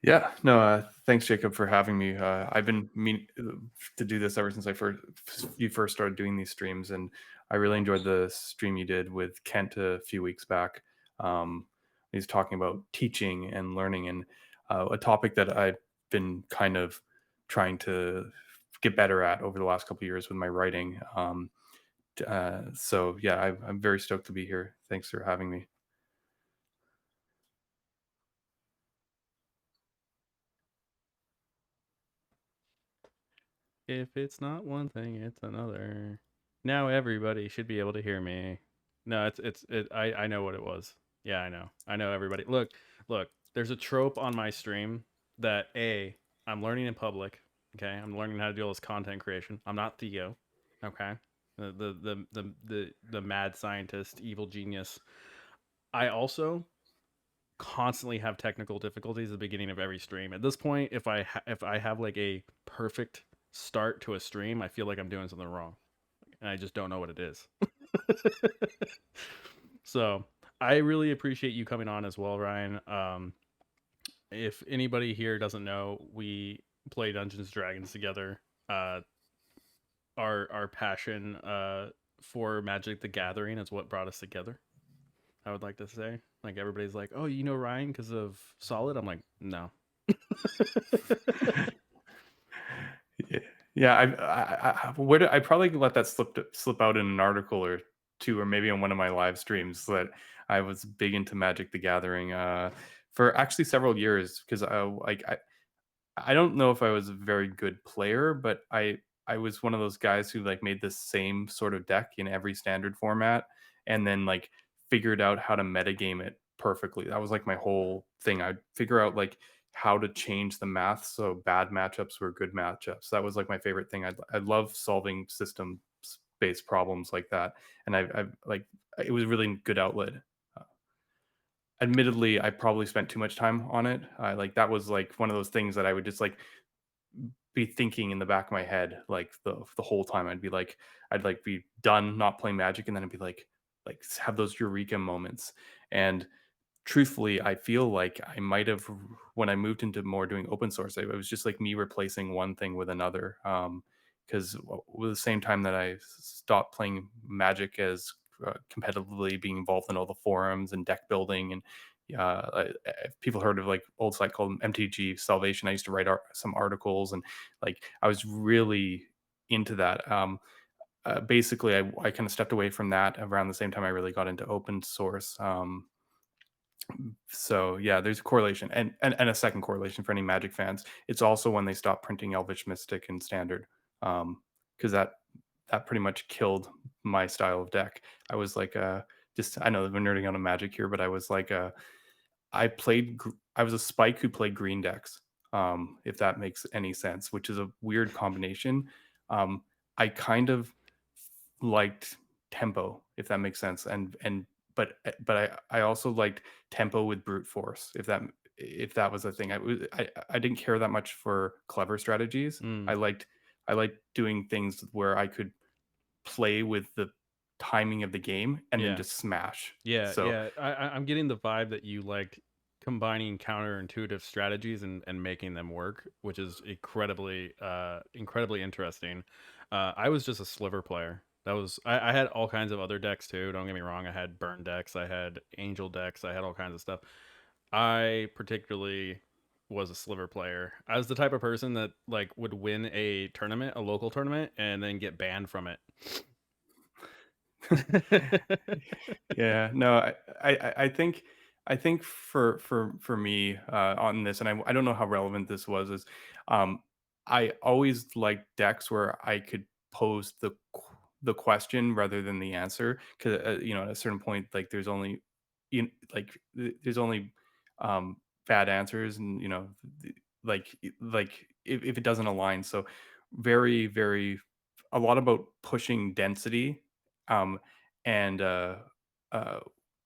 Yeah, no, thanks, Jacob, for having me. I've been mean to do this ever since you first started doing these streams, and I really enjoyed the stream you did with Kent a few weeks back. Um, he's talking about teaching and learning, and a topic that I've been kind of trying to get better at over the last couple of years with my writing. So yeah, I'm very stoked to be here. Thanks for having me. If it's not one thing, it's another. Now everybody should be able to hear me. No, I know what it was. Yeah, I know. I know everybody. Look. There's a trope on my stream that I'm learning in public. Okay, I'm learning how to do all this content creation. I'm not Theo. Okay, the mad scientist, evil genius. I also constantly have technical difficulties at the beginning of every stream. At this point, if I have like a perfect start to a stream, I feel like I'm doing something wrong, and I just don't know what it is. So I really appreciate you coming on as well, Ryan. If anybody here doesn't know, we play Dungeons and Dragons together. Uh, our passion for Magic the Gathering is what brought us together. I would like to say, like everybody's like, "Oh, you know Ryan because of Solid." I'm like, no. Yeah, yeah. I probably let that slip out in an article or two, or maybe on one of my live streams that I was big into Magic the Gathering for actually several years because I don't know if I was a very good player, but I was one of those guys who like made the same sort of deck in every standard format, and then like figured out how to metagame it perfectly. That was like my whole thing. I'd figure out like how to change the math so bad matchups were good matchups. That was like my favorite thing. I love solving system based problems like that, and I like it was a really good outlet. Uh, Admittedly, I probably spent too much time on it. Like that was like one of those things that I would just like be thinking in the back of my head like the whole time. I'd like be done not playing Magic, and then I'd be like have those eureka moments. And truthfully, I feel like I might have when I moved into more doing open source, it was just like me replacing one thing with another. Because with the same time that I stopped playing Magic as competitively, being involved in all the forums and deck building, and if people heard of like old site called MTG Salvation, I used to write some articles, and like I was really into that. Basically, I kind of stepped away from that around the same time I really got into open source. So yeah, there's a correlation, and a second correlation for any Magic fans. It's also when they stopped printing Elvish Mystic and Standard, because that pretty much killed my style of deck. I was like, just I know we're nerding out on Magic here, but I was like, I was a spike who played green decks. If that makes any sense, which is a weird combination. I kind of liked tempo, if that makes sense, and but I also liked tempo with brute force, if that was a thing. I didn't care that much for clever strategies. Mm. I liked doing things where I could play with the timing of the game and then Yeah. just smash. Yeah, So yeah. I'm getting the vibe that you like combining counterintuitive strategies and making them work, which is incredibly interesting. I was just a sliver player. I had all kinds of other decks too. Don't get me wrong. I had burn decks. I had angel decks. I had all kinds of stuff. I particularly was a sliver player. I was the type of person that like would win a tournament, a local tournament, and then get banned from it. yeah, no, I think for me on this, and I don't know how relevant this was, is um, I always liked decks where I could pose the question rather than the answer, because at a certain point, like there's only bad answers, and like if it doesn't align. So very a lot about pushing density. Um, and uh,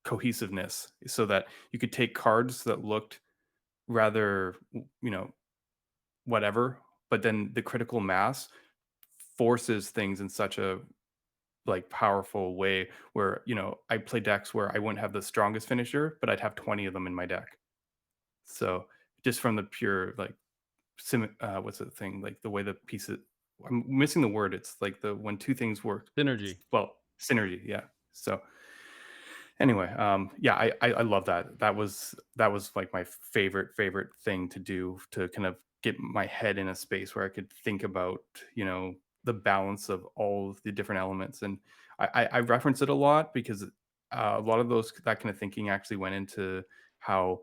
cohesiveness, so that you could take cards that looked rather, whatever, but then the critical mass forces things in such a like powerful way where I play decks where I wouldn't have the strongest finisher, but I'd have 20 of them in my deck. So just from the pure like what's the thing like the way the pieces. I'm missing the word. It's like the when two things work. Synergy. Well, synergy. Yeah. So anyway, yeah, I love that. That was like my favorite thing to do to kind of get my head in a space where I could think about, the balance of all of the different elements. And I reference it a lot because a lot of those that kind of thinking actually went into how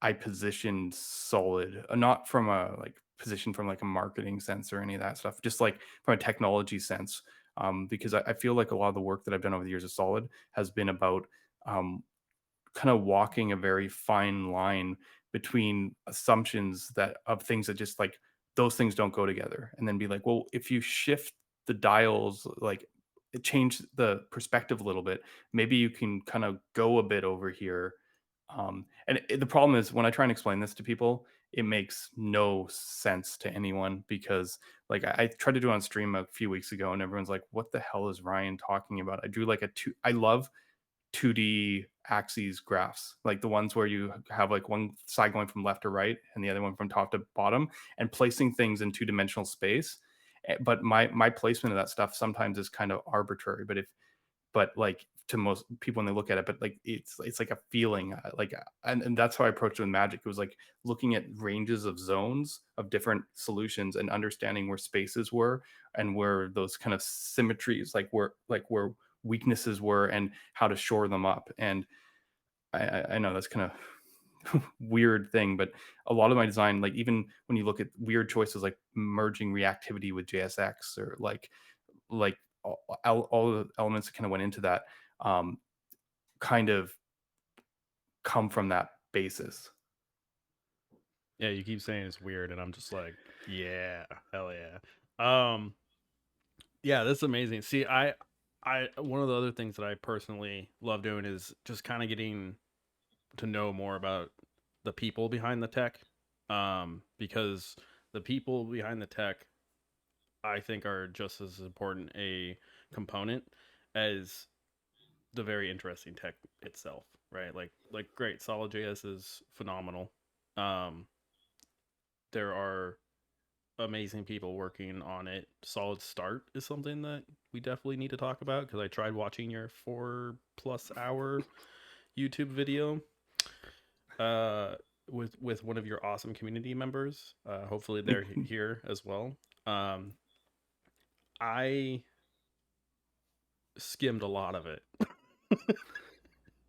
I positioned solid, not from a like position from like a marketing sense or any of that stuff, just like from a technology sense. Because I feel like a lot of the work that I've done over the years of solid has been about um, kind of walking a very fine line between assumptions that of things that just like those things don't go together, and then be like, well, if you shift the dials, like change the perspective a little bit, maybe you can kind of go a bit over here. The problem is when I try and explain this to people, it makes no sense to anyone because like I tried to do it on stream a few weeks ago and everyone's like, what the hell is Ryan talking about? I drew like a two. I love 2D axes graphs, like the ones where you have like one side going from left to right and the other one from top to bottom, and placing things in two-dimensional space. But my placement of that stuff sometimes is kind of arbitrary. But like to most people when they look at it, but like it's like a feeling, and that's how I approached it with magic. It was like looking at ranges of zones of different solutions and understanding where spaces were and where those kind of symmetries, like where weaknesses were and how to shore them up. And I know that's kind of weird thing, but a lot of my design, like even when you look at weird choices like merging reactivity with JSX, or like all the elements that kind of went into that, um, kind of come from that basis. Yeah, you keep saying it's weird, and I'm just like, yeah, hell yeah. Um, yeah, that's amazing. See, I one of the other things that I personally love doing is just kind of getting to know more about the people behind the tech, because the people behind the tech, I think, are just as important a component as the very interesting tech itself, right? Like great, Solid.js is phenomenal. Um, there are amazing people working on it. Solid Start is something that we definitely need to talk about because I tried watching your 4+ hour YouTube video uh with one of your awesome community members. Hopefully they're here as well. Um I skimmed a lot of it.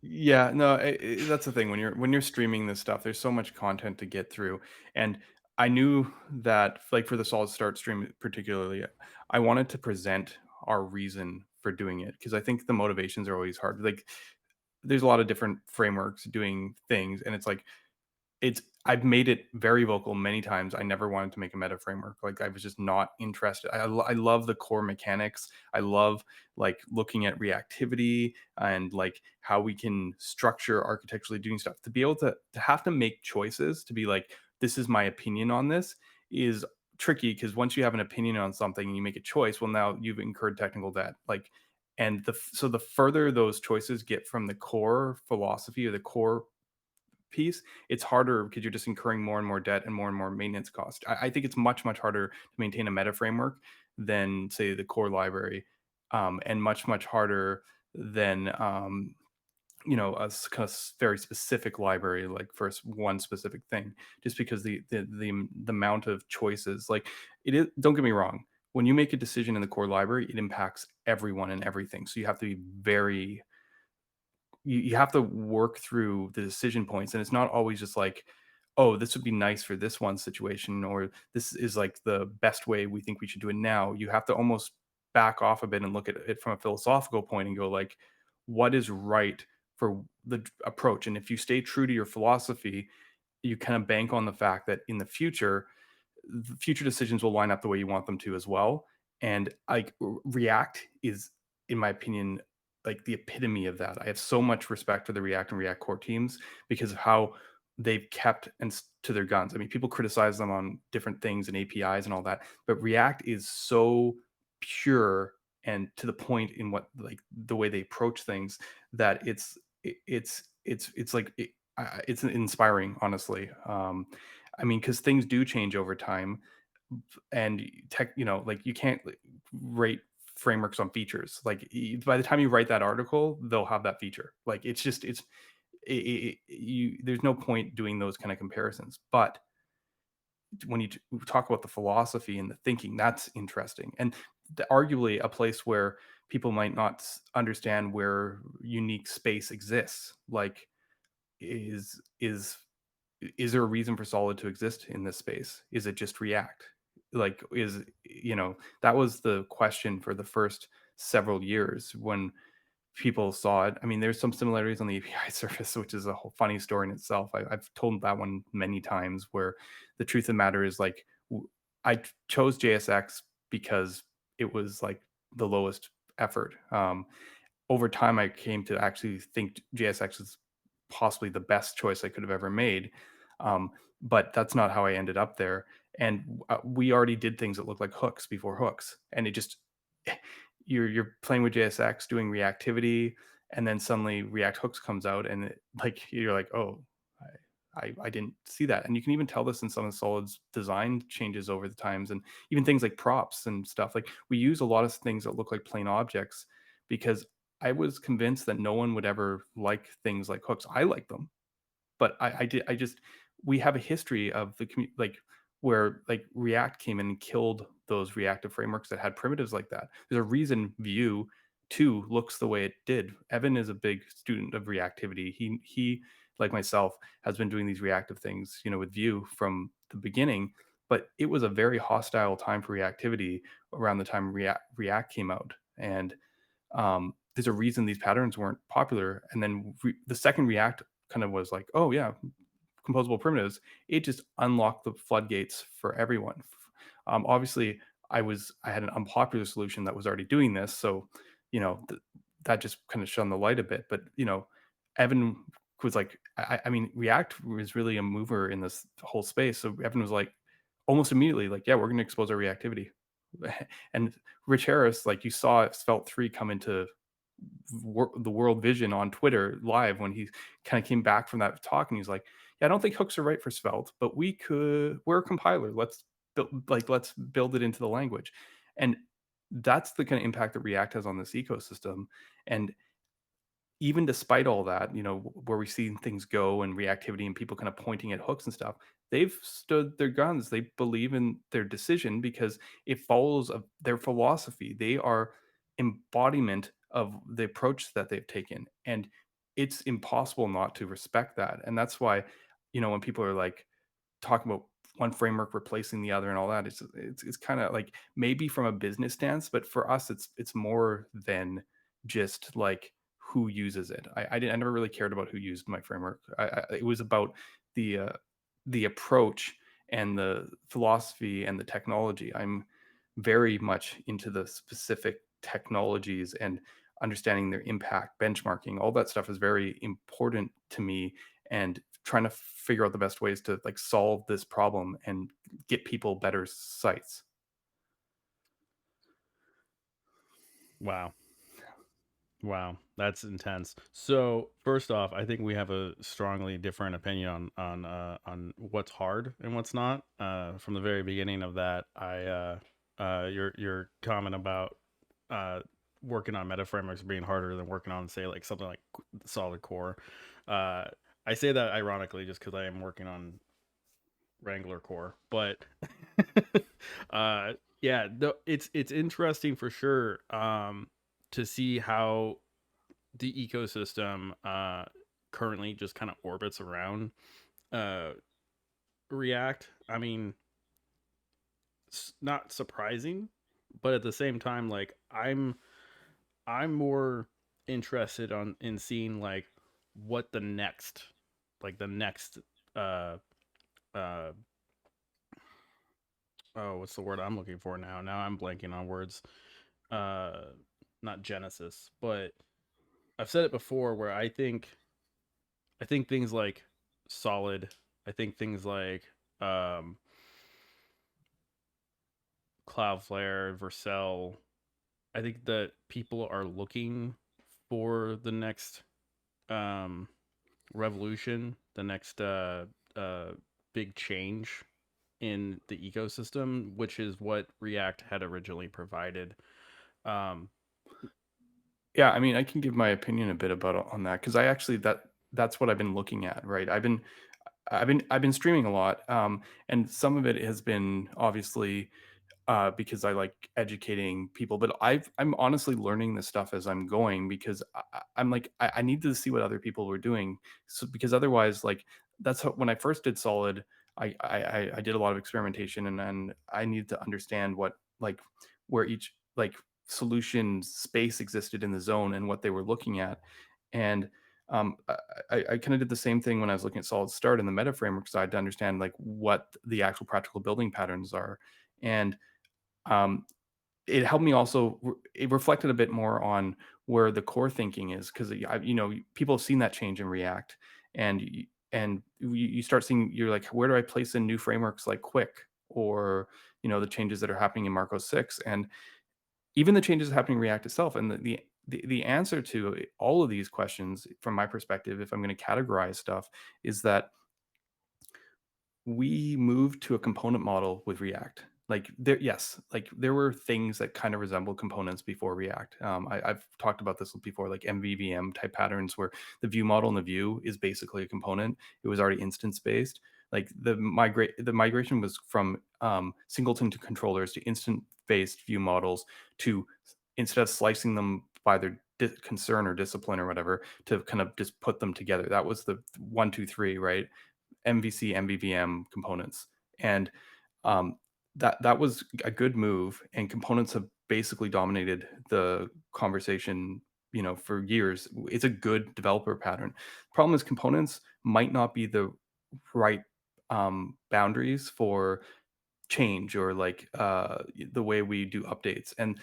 Yeah, no, that's the thing when you're streaming this stuff. There's so much content to get through, and I knew that like for the solid start stream particularly, I wanted to present our reason for doing it because I think the motivations are always hard. Like there's a lot of different frameworks doing things, and it's like I've made it very vocal many times. I never wanted to make a meta framework. Like I was just not interested. I love the core mechanics. I love like looking at reactivity and like how we can structure architecturally doing stuff. To be able to have to make choices to be like, this is my opinion on this is tricky because once you have an opinion on something and you make a choice, well, now you've incurred technical debt. Like, and so the further those choices get from the core philosophy or the core piece, it's harder because you're just incurring more and more debt and more maintenance cost. I think it's much harder to maintain a meta framework than say the core library, and much harder than kind of very specific library like for one specific thing. Just because the amount of choices, like it is. Don't get me wrong. When you make a decision in the core library, it impacts everyone and everything. So you have to be very you have to work through the decision points, and it's not always just like, oh, this would be nice for this one situation, or this is like the best way we think we should do it now. You have to almost back off a bit and look at it from a philosophical point and go like, what is right for the approach? And if you stay true to your philosophy, you kind of bank on the fact that in the future decisions will line up the way you want them to as well. And like React is, in my opinion, like the epitome of that. I have so much respect for the React and React core teams because of how they've kept to their guns. I mean, people criticize them on different things and APIs and all that, but React is so pure and to the point in what like the way they approach things that it's like it's inspiring, honestly. I mean, because things do change over time, and tech, like you can't rate frameworks on features. Like by the time you write that article, they'll have that feature. Like there's no point doing those kind of comparisons. But when you talk about the philosophy and the thinking, that's interesting, and arguably a place where people might not understand where unique space exists. Like, is is is there a reason for solid to exist in this space? Is it just react? Like, that was the question for the first several years when people saw it. I mean, there's some similarities on the API surface, which is a whole funny story in itself. I've told that one many times. Where the truth of the matter is, like, I chose JSX because it was like the lowest effort. Over time, I came to actually think JSX is possibly the best choice I could have ever made. Um, but that's not how I ended up there. And we already did things that looked like hooks before hooks, and it just you're playing with JSX, doing reactivity, and then suddenly React hooks comes out, and like you're like, oh, I didn't see that. And you can even tell this in some of the Solid's design changes over the times, and even things like props and stuff. Like, we use a lot of things that look like plain objects because I was convinced that no one would ever like things like hooks. I like them, but I just we have a history of like, where like React came in and killed those reactive frameworks that had primitives like that. There's a reason Vue 2 looks the way it did. Evan is a big student of reactivity. He like myself has been doing these reactive things, with Vue from the beginning, but it was a very hostile time for reactivity around the time React came out. And there's a reason these patterns weren't popular. And then the second React kind of was like, oh yeah, composable primitives, it just unlocked the floodgates for everyone. Obviously, I had an unpopular solution that was already doing this, so that just kind of shone the light a bit. But Evan was like, I mean, React was really a mover in this whole space. So Evan was like, almost immediately, like, yeah, we're going to expose our reactivity. And Rich Harris, like, you saw Svelte 3 come into the world vision on Twitter live when he kind of came back from that talk, and he's like, "Yeah, I don't think hooks are right for Svelte, but we're a compiler. Let's build it into the language." And that's the kind of impact that React has on this ecosystem. And even despite all that, where we've seen things go and reactivity and people kind of pointing at hooks and stuff, they've stood their guns. They believe in their decision because it follows of their philosophy. They are embodiment of the approach that they've taken. And it's impossible not to respect that. And that's why, when people are like, talking about one framework replacing the other and all that. It's kind of like, maybe from a business stance, but for us, it's more than just like who uses it. I never really cared about who used my framework. It was about the uh, the approach and the philosophy and the technology. I'm very much into the specific technologies and understanding their impact, benchmarking. All that stuff is very important to me, and trying to figure out the best ways to like solve this problem and get people better sites. Wow. Wow, that's intense. So first off, I think we have a strongly different opinion on what's hard and what's not. From the very beginning of that, your comment about uh working on meta frameworks being harder than working on, say, like something like solid core. Uh, I say that ironically just because I am working on Wrangler core, but uh, yeah, it's interesting for sure. To see how the ecosystem currently just kind of orbits around uh, React. I mean, it's not surprising, but at the same time, like I'm more interested on in seeing like what the next uh uh oh, what's the word I'm looking for now? Now I'm blanking on words. Uh, not Genesis, but I've said it before where I think things like Solid, I think things like um, Cloudflare, Vercel. I think that people are looking for the next um, revolution, the next uh, big change in the ecosystem, which is what React had originally provided. Um, Yeah, I mean, I can give my opinion a bit about on that because I actually that's what I've been looking at, right? I've been streaming a lot, and some of it has been obviously because I like educating people. But I'm honestly learning this stuff as I'm going because I'm like I need to see what other people were doing. So because otherwise, like that's how, when I first did Solid, I did a lot of experimentation and I needed to understand what like where each like solution space existed in the zone and what they were looking at. And I kind of did the same thing when I was looking at Solid Start in the meta framework side to understand like what the actual practical building patterns are. And um, it helped me also it reflected a bit more on where the core thinking is because people have seen that change in React, and you start seeing you're like, where do I place in new frameworks like Quick or the changes that are happening in Marco 6 and even the changes happening in React itself. And the answer to all of these questions from my perspective, if I'm going to categorize stuff, is that we moved to a component model with React. Like there, yes, like there were things that kind of resemble components before React. I've talked about this before, like MVVM type patterns, where the view model in the view is basically a component. It was already instance based. Like the migration was from singleton to controllers to instant based view models to instead of slicing them by their concern or discipline or whatever to kind of just put them together. That was the one, two, three, right? MVC, MVVM components, and um, that was a good move. And components have basically dominated the conversation, for years. It's a good developer pattern. Problem is, components might not be the right boundaries for change or like the way we do updates. And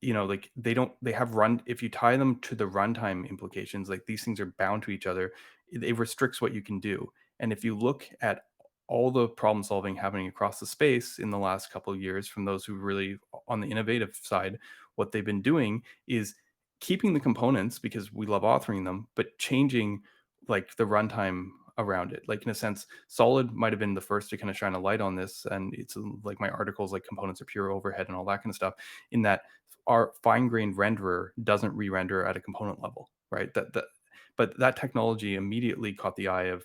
like they have run if you tie them to the runtime implications, like these things are bound to each other. It restricts what you can do. And if you look at all the problem solving happening across the space in the last couple of years from those who really on the innovative side, what they've been doing is keeping the components because we love authoring them, but changing like the runtime around it. Like in a sense, Solid might have been the first to kind of shine a light on this. And it's like my articles, like components are pure overhead and all that kind of stuff, in that our fine-grained renderer doesn't re-render at a component level, right? But that technology immediately caught the eye of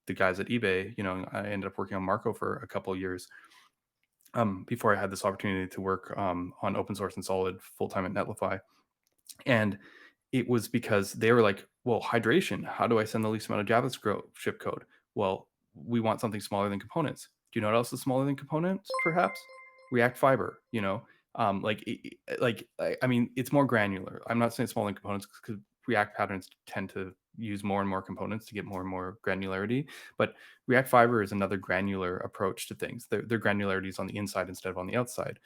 the guys at eBay. I ended up working on Marco for a couple of years before I had this opportunity to work on open source and Solid full time at Netlify. And it was because they were like, well, hydration, how do I send the least amount of JavaScript code? Well, we want something smaller than components. Do you know what else is smaller than components, perhaps? React Fiber, I mean, it's more granular. I'm not saying smaller than components because React patterns tend to use more and more components to get more and more granularity. But React Fiber is another granular approach to things. Their granularity is on the inside instead of on the outside.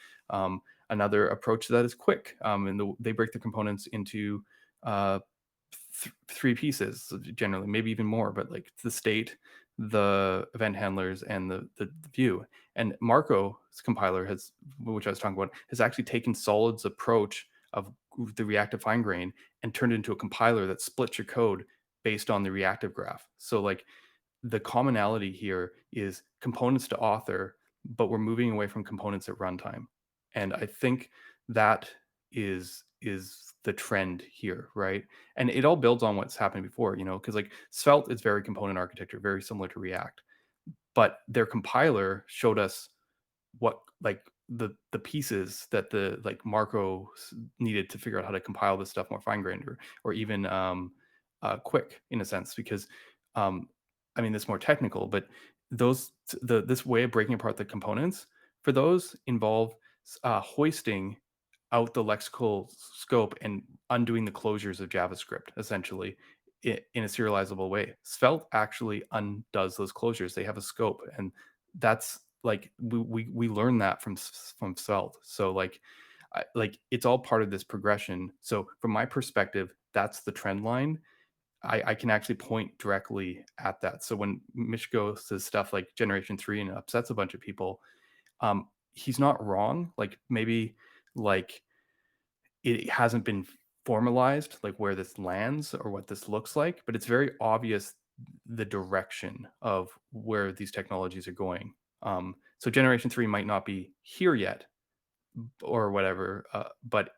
Another approach to that is Quick, and they break the components into uh, three pieces generally, maybe even more, but like the state, the event handlers, and the view. And Marco's compiler has, which I was talking about, has actually taken Solid's approach of the reactive fine grain and turned it into a compiler that splits your code based on the reactive graph. So like the commonality here is components to author, but we're moving away from components at runtime. And I think that is the trend here, right? And it all builds on what's happened before, because like Svelte is very component architecture, very similar to React, but their compiler showed us what like the pieces that the like Marco needed to figure out how to compile this stuff more fine grained or even quick in a sense because um, I mean this more technical, but those this way of breaking apart the components for those involve hoisting out the lexical scope and undoing the closures of JavaScript essentially in a serializable way. Svelte actually undoes those closures. They have a scope, and that's like we learn that from Svelte. So like it's all part of this progression. So from my perspective, that's the trend line. I can actually point directly at that. So when Mishko says stuff like Generation 3 and upsets a bunch of people, he's not wrong. Like maybe like it hasn't been formalized, like where this lands or what this looks like, but it's very obvious the direction of where these technologies are going. So generation three might not be here yet, or whatever, but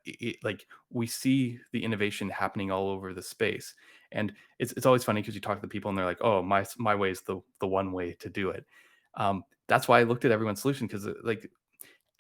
like we see the innovation happening all over the space, and it's always funny because you talk to the people and they're like, "Oh, my way is the one way to do it." That's why I looked at everyone's solution because like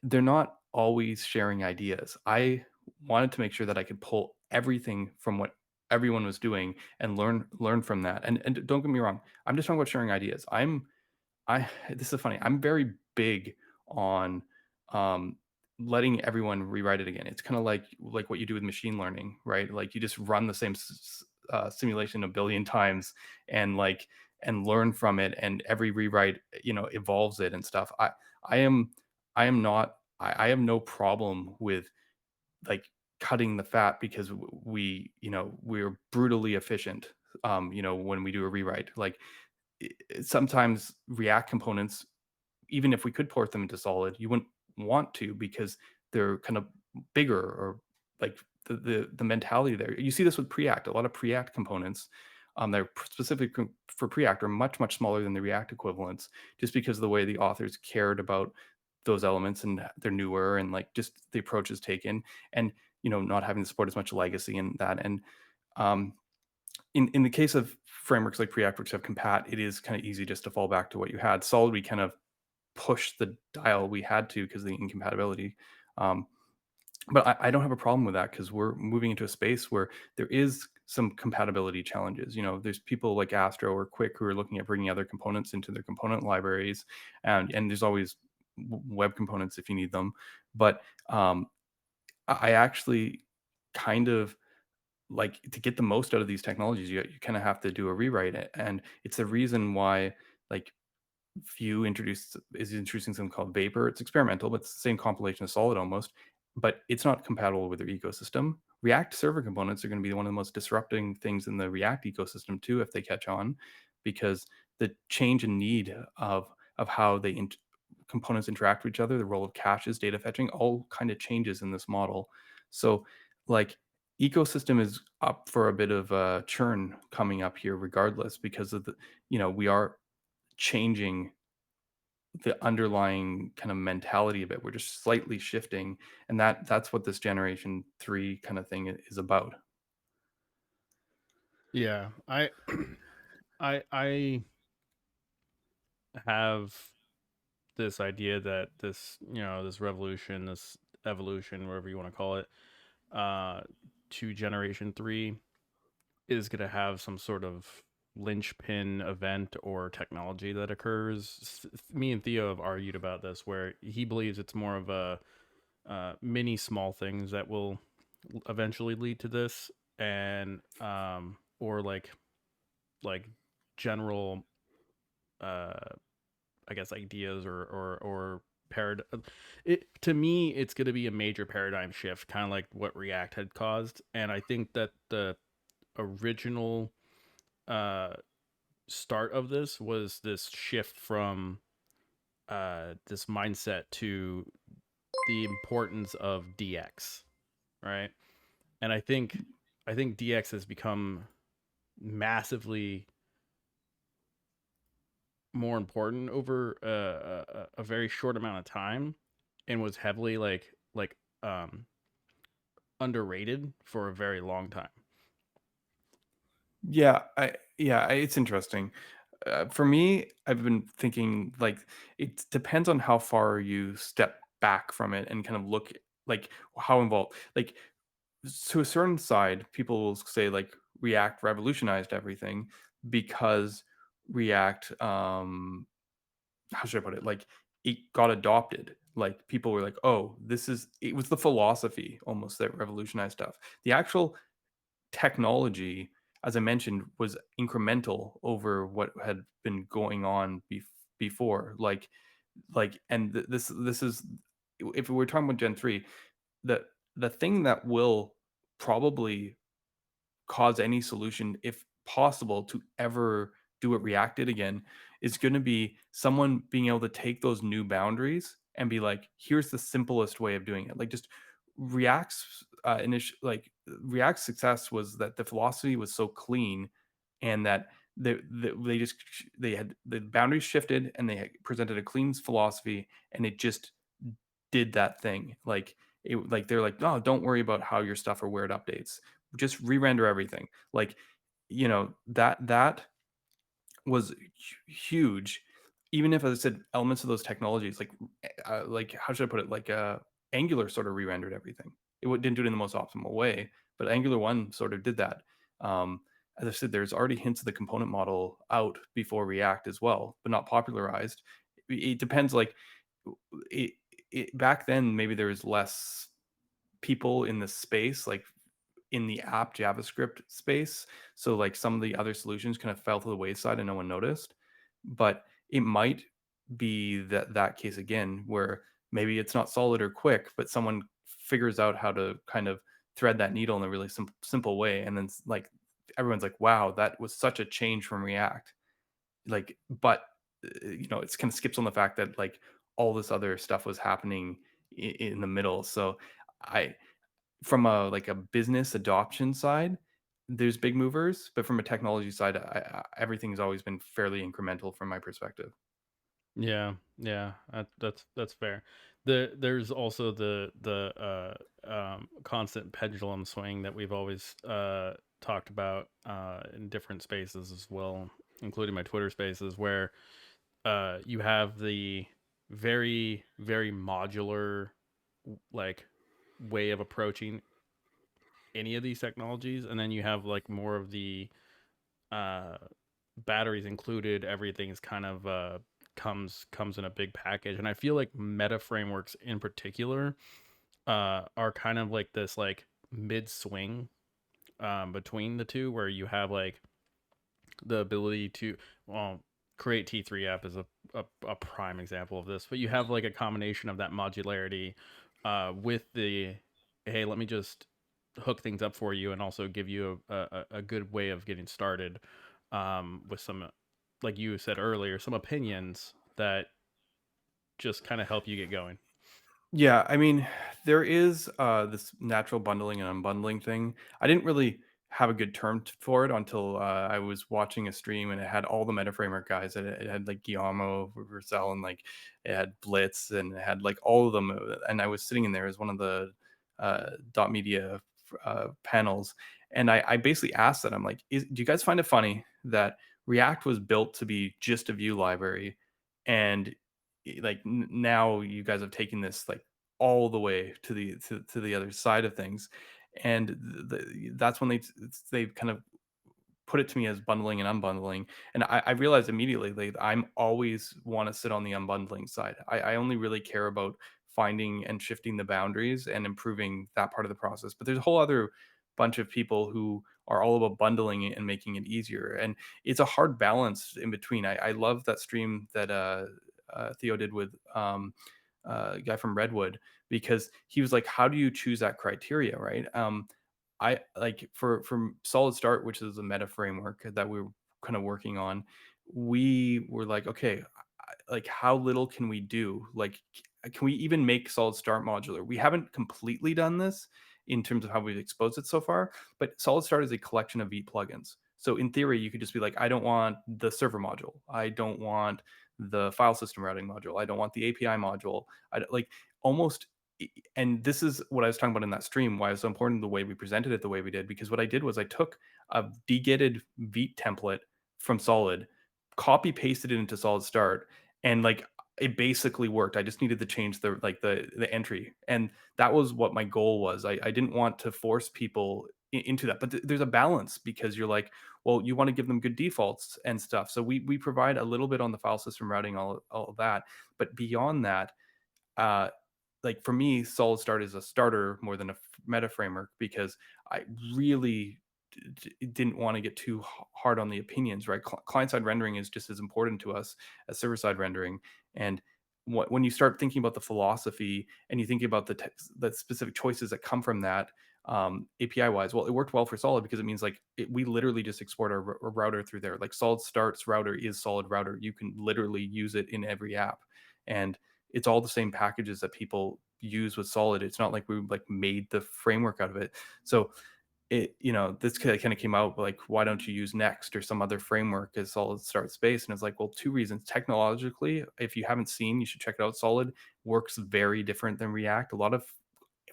they're not always sharing ideas. I wanted to make sure that I could pull everything from what everyone was doing and learn from that. And don't get me wrong, I'm just talking about sharing ideas. I this is funny. I'm very big on um, letting everyone rewrite it again. It's kind of like what you do with machine learning, right? Like you just run the same simulation a billion times and and learn from it, and every rewrite evolves it and stuff. I am I am not I have no problem with like cutting the fat because we're brutally efficient. When we do a rewrite, like sometimes React components, even if we could port them into Solid, you wouldn't want to because they're kind of bigger, or like the mentality there. You see this with Preact. A lot of Preact components, they're specific for Preact, are much smaller than the React equivalents, just because of the way the authors cared about those elements, and they're newer, and like just the approach is taken, and not having to support as much legacy and that. And um, in the case of frameworks like Preact, which have compat, it is kind of easy just to fall back to what you had. Solid, we kind of push the dial we had to because of the incompatibility. Um, but I don't have a problem with that because we're moving into a space where there is some compatibility challenges. There's people like Astro or Quick who are looking at bringing other components into their component libraries, and there's always web components if you need them. But I actually kind of like to get the most out of these technologies. You kind of have to do a rewrite, and it's the reason why like Vue is introducing something called Vapor. It's experimental, but it's the same compilation of Solid almost, but it's not compatible with their ecosystem. React server components are going to be one of the most disrupting things in the React ecosystem too, if they catch on, because the change in need of how components interact with each other, the role of caches, data fetching, all kind of changes in this model. So, like, ecosystem is up for a bit of a churn coming up here, regardless, because of we are changing the underlying kind of mentality of it. We're just slightly shifting, and that's what this generation 3 kind of thing is about. Yeah, I have this idea that this revolution, this evolution, whatever you want to call it, uh, to Generation Three is going to have some sort of linchpin event or technology that occurs. Me and Theo have argued about this, where he believes it's more of a many small things that will eventually lead to this, and or like general uh I guess ideas or it to me it's going to be a major paradigm shift, kind of like what React had caused. And I think that the original uh start of this was this shift from this mindset to the importance of DX, right? And I think DX has become massively more important over a very short amount of time, and was heavily um underrated for a very long time. It's interesting. For me, I've been thinking like it depends on how far you step back from it and kind of look like how involved. Like to a certain side, people will say like React revolutionized everything because React, how should I put it? Like it got adopted. Like people were like, "Oh, it was the philosophy almost that revolutionized stuff." The actual technology, as I mentioned, was incremental over what had been going on before. And this is, if we're talking about Gen 3, the the thing that will probably cause any solution, if possible, to ever do what React did again, is going to be someone being able to take those new boundaries and be like, here's the simplest way of doing it. Like just React's success was that the philosophy was so clean, and that they just they had the boundaries shifted, and they had presented a clean philosophy, and it just did that thing. Like they're like, "Oh, don't worry about how your stuff or where it updates. Just re-render everything." Like, that was huge. Even if, as I said, elements of those technologies, like how should I put it? Angular sort of re-rendered everything. Didn't do it in the most optimal way, but Angular 1 sort of did that. Um, as I said, there's already hints of the component model out before React as well, but not popularized. It depends. It, back then, maybe there was less people in the space, like in the app JavaScript space. So like some of the other solutions kind of fell to the wayside and no one noticed. But it might be that case again where maybe it's not solid or quick, but someone figures out how to kind of thread that needle in a really simple way, and then like everyone's like, "Wow, that was such a change from React." But it kind of skips on the fact that like all this other stuff was happening in the middle. So I from a business adoption side, there's big movers, but from a technology side, everything's always been fairly incremental from my perspective. Yeah, yeah, that's fair. There's also the constant pendulum swing that we've always talked about in different spaces as well, including my Twitter spaces, where you have the very modular like way of approaching any of these technologies, and then you have like more of the uh batteries included, everything's kind of comes in a big package. And I feel like meta frameworks in particular are kind of like this like mid swing between the two, where you have like the ability to, well, create T3 app is a prime example of this, but you have like a combination of that modularity with the, hey, let me just hook things up for you and also give you a good way of getting started with some, like you said earlier, some opinions that just kind of help you get going. Yeah, I mean, there is this natural bundling and unbundling thing. I didn't really have a good term for it until I was watching a stream, and it had all the meta framework guys. It had like Guillermo Vercel, and like it had Blitz, and it had like all of them. And I was sitting in there as one of the dot media panels, and I basically asked that, I'm like, do you guys find it funny that React was built to be just a Vue library, and now you guys have taken this like all the way to the other side of things, and that's when they kind of put it to me as bundling and unbundling. And I realized immediately, like, I'm always want to sit on the unbundling side. I only really care about finding and shifting the boundaries and improving that part of the process. But there's a whole other bunch of people who are all about bundling it and making it easier. And it's a hard balance in between. I love that stream that Theo did with a guy from Redwood, because he was like, "How do you choose that criteria?" Right? I like for Solid Start, which is a meta framework that we were kind of working on. We were like, okay, like how little can we do? Like, can we even make Solid Start modular? We haven't completely done this in terms of how we've exposed it so far, but Solid Start is a collection of Vite plugins. So in theory, you could just be like, I don't want the server module. I don't want the file system routing module. I don't want the API module. Like almost, and this is what I was talking about in that stream, why it was so important the way we presented it the way we did. Because what I did was I took a degitted Vite template from Solid, copy pasted it into Solid Start, and like it basically worked. I just needed to change the entry, and that was what my goal was. I didn't want to force people into that, but there's a balance, because you're like, well, you want to give them good defaults and stuff. So we provide a little bit on the file system routing, all of that, but beyond that, uh, like for me, Solid Start is a starter more than a meta framework, because I really didn't want to get too hard on the opinions. Right, client side rendering is just as important to us as server side rendering, and when you start thinking about the philosophy and you think about the specific choices that come from that, API wise, well, it worked well for Solid because it means like we literally just export our router through there. Like Solid Start's router is Solid router. You can literally use it in every app, and it's all the same packages that people use with Solid. It's not like we like made the framework out of it. So this kind of came out like, why don't you use Next or some other framework as Solid Start Space? And it's like, well, two reasons. Technologically, if you haven't seen, you should check it out. Solid works very different than React. A lot of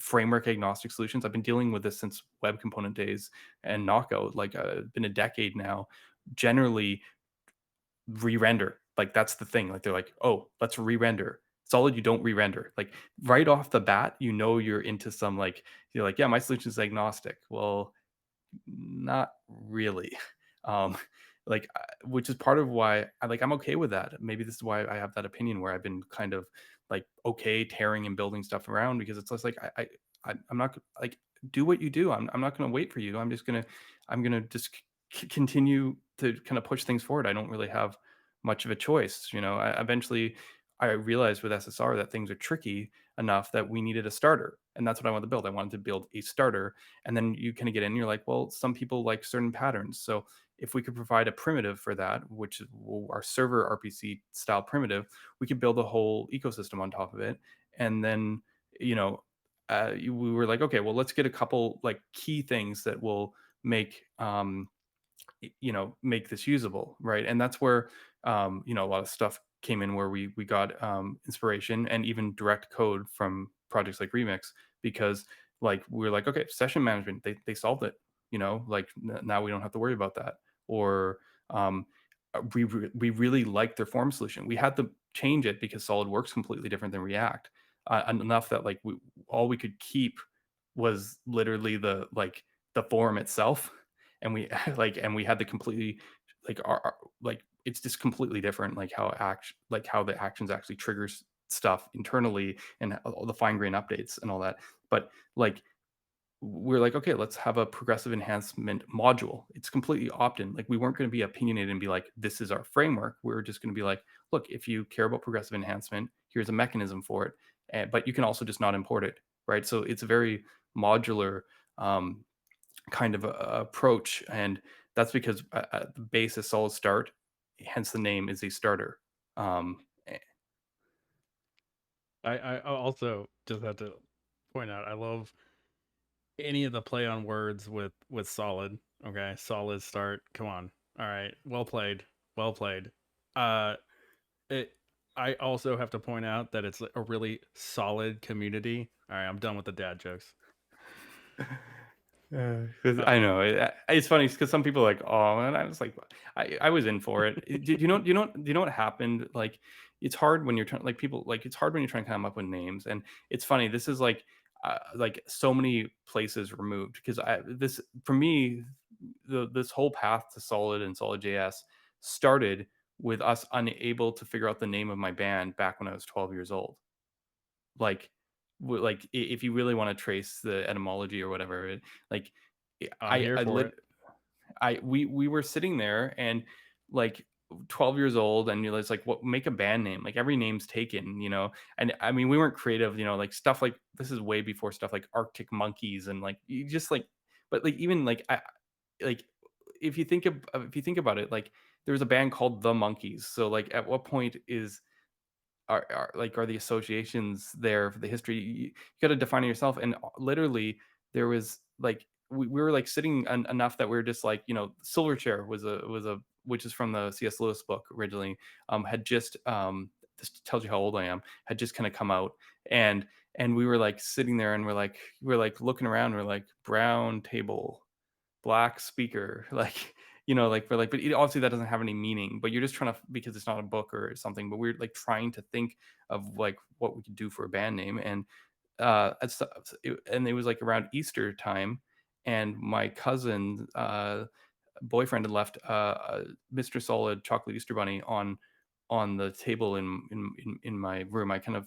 framework agnostic solutions. I've been dealing with this since web component days and Knockout, like been a decade now. Generally, re-render. Like that's the thing. Like they're like, oh, let's re-render. Solid, you don't re-render. Like right off the bat, you're into some like you're like, yeah, my solution is agnostic. Well, not really. Um, which is part of why I'm okay with that. Maybe this is why I have that opinion where I've been kind of like okay tearing and building stuff around because it's just like I'm not like do what you do. I'm not going to wait for you. I'm gonna just continue to kind of push things forward. I don't really have much of a choice. Eventually I realized with SSR that things are tricky enough that we needed a starter, and that's what I wanted to build. I wanted to build a starter, and then you kind of get in. You're like, well, some people like certain patterns, so if we could provide a primitive for that, which is our server RPC style primitive, we could build a whole ecosystem on top of it, and then you know. We were like, okay, well, let's get a couple like key things that will make make this usable, right? And that's where a lot of stuff came in where we got inspiration and even direct code from projects like Remix because like we were like, okay, session management, they solved it, like now we don't have to worry about that. Or we really liked their form solution. We had to change it because Solid works completely different than React, enough that like all we could keep was literally the form itself, and we and we had to completely like it's just completely different how the actions actually triggers stuff internally and all the fine grain updates and all that. But like we're like, okay, let's have a progressive enhancement module. It's completely opt-in. Like we weren't going to be opinionated and be like, this is our framework. We are just going to be like, look, if you care about progressive enhancement, here's a mechanism for it. But you can also just not import it, right? So it's a very modular um, kind of approach, and that's because at the base is solid start, hence the name is a starter. Eh, I also just have to point out, I love any of the play on words with solid. Okay, solid start. Come on. All right, well played, well played. Uh, it. I also have to point out that it's a really solid community. All right, I'm done with the dad jokes. 'Cause Uh, I know it's funny because some people are like, oh, and I was like, I was in for it. Do you know what happened? Like, it's hard when you're trying, like people, like it's hard when you're trying to come up with names, and it's funny. This is like so many places removed because I this for me, this whole path to Solid and Solid JS started with us unable to figure out the name of my band back when I was 12 years old. Like, if you really wanna trace the etymology or whatever, like, I'm here I for lit it. we were sitting there and, like, 12 years old, and it's like, "What make a band name?" Like, every name's taken, and, I mean, we weren't creative, like, stuff like this is way before stuff like Arctic Monkeys and, like, you just, like but, like, even, like, if you think about it, like, there was a band called The Monkees, so, like, at what point are the associations there for the history? You gotta define it yourself, and, literally, there was, like we were, like, sitting enough that we were just, like, Silverchair was a which is from the C.S. Lewis book originally, had just, this tells you how old I am, had just kinda come out, and we were, like, sitting there, and we're, like, looking around, we're like, "Brown table, black speaker," but obviously that doesn't have any meaning, but you're just trying to because it's not a book or something, but we're like trying to think of like what we could do for a band name. And and it was like around Easter time, and my cousin boyfriend had left Mr. Solid chocolate Easter bunny on the table in my room. I got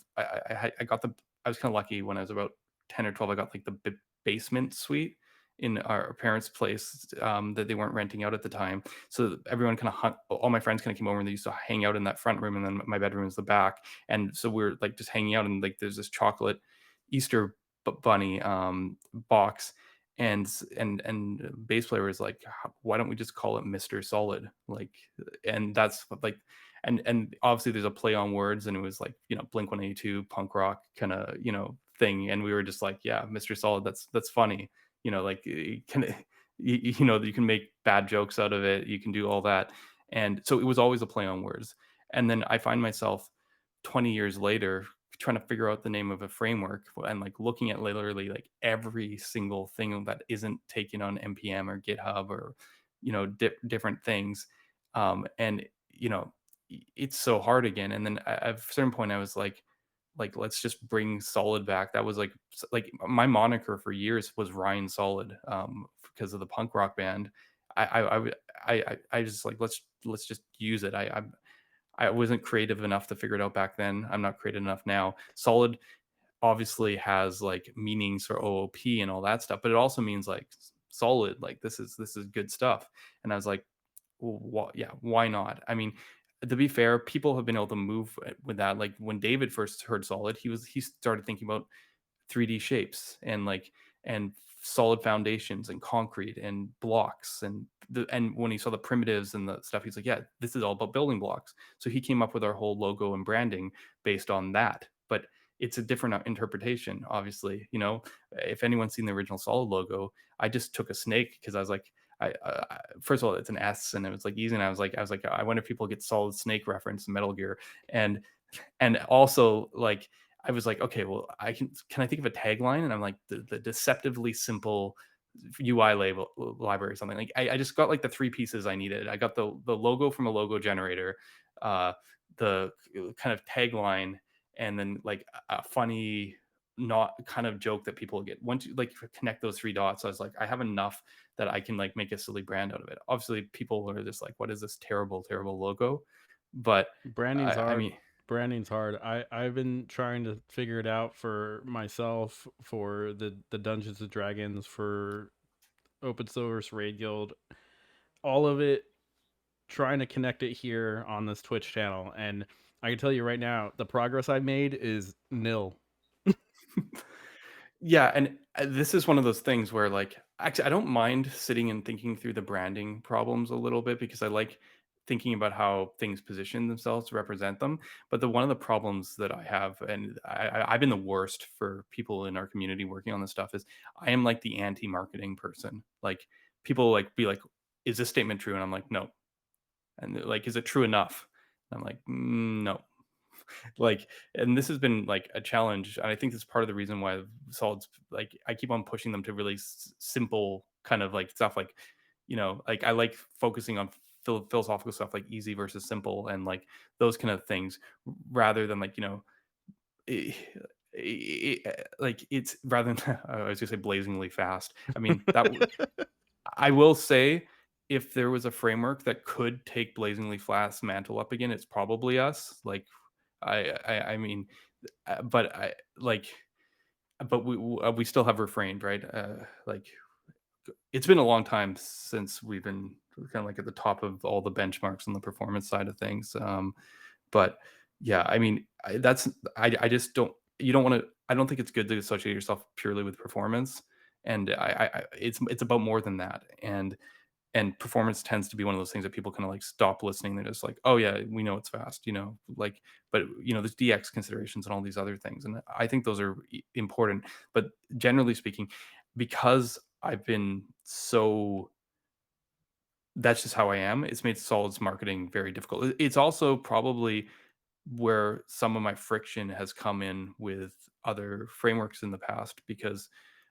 I was kind of lucky when I was about 10 or 12. I got like the basement suite in our parents' place that they weren't renting out at the time. So everyone kind of all my friends kind of came over and they used to hang out in that front room, and then my bedroom is the back. And so we're like just hanging out, and like there's this chocolate Easter bunny box, and bass player was like, why don't we just call it Mr. Solid? Like, and that's like, and obviously there's a play on words, and it was like Blink 182 punk rock kind of thing, and we were just like, yeah, Mr. Solid, that's funny. like it can you can make bad jokes out of it, you can do all that. And so it was always a play on words. And then I find myself 20 years later trying to figure out the name of a framework and like looking at literally like every single thing that isn't taken on npm or github or different things. And it's so hard again. And then at a certain point I was like let's just bring solid back. That was like my moniker for years was Ryan Solid, because of the punk rock band. I just like let's just use it. I wasn't creative enough to figure it out back then. I'm not creative enough now. Solid obviously has like meanings for OOP and all that stuff, but it also means like solid. Like this is good stuff. And I was like, well, yeah, why not? I mean, to be fair, people have been able to move with that. Like when David first heard solid, he started thinking about 3D shapes and and solid foundations and concrete and blocks and when he saw the primitives and the stuff, he's like, yeah, this is all about building blocks. So he came up with our whole logo and branding based on that. But it's a different interpretation, obviously. If anyone's seen the original solid logo, I just took a snake because I was like, first of all, it's an S, and it was like easy. And I was like, I wonder if people get Solid Snake reference in Metal Gear, and also like I was like, okay, well, can I think of a tagline? And I'm like, the deceptively simple UI label library or something. Like I just got like the three pieces I needed. I got the logo from a logo generator, uh, the kind of tagline, and then like a funny not kind of joke that people get once you like connect those three dots. I was like, I have enough that I can like make a silly brand out of it. Obviously, people are just like, what is this terrible, terrible logo? But Branding's I hard. mean, Branding's hard. I've been trying to figure it out for myself, for the Dungeons and Dragons, for open source raid guild, all of it, trying to connect it here on this Twitch channel. And I can tell you right now, the progress I've made is nil. yeah, and this is one of those things where, like, actually, I don't mind sitting and thinking through the branding problems a little bit because I like thinking about how things position themselves to represent them. But one of the problems that I have, and I've been the worst for people in our community working on this stuff, is I am like the anti-marketing person. Like people like be like, "Is this statement true?" And I'm like, "No." And they're like, "Is it true enough?" And I'm like, No." Like, and this has been like a challenge, and I think that's part of the reason why solids like I keep on pushing them to really simple kind of like stuff, like like I like focusing on philosophical stuff like easy versus simple and like those kind of things rather than like eh, like it's rather than I was gonna say blazingly fast. I mean I will say, if there was a framework that could take Blazingly Fast's mantle up again, it's probably us. Like, I mean, but I like, but we still have refrained, right? Like, it's been a long time since we've been kind of like at the top of all the benchmarks on the performance side of things. But yeah, I mean, I just don't. You don't want to. I don't think it's good to associate yourself purely with performance. And it's about more than that. And performance tends to be one of those things that people kind of like stop listening. They're just like, oh yeah, we know it's fast, like, but there's DX considerations and all these other things. And I think those are important. But generally speaking, because I've been so, that's just how I am. It's made solids marketing very difficult. It's also probably where some of my friction has come in with other frameworks in the past because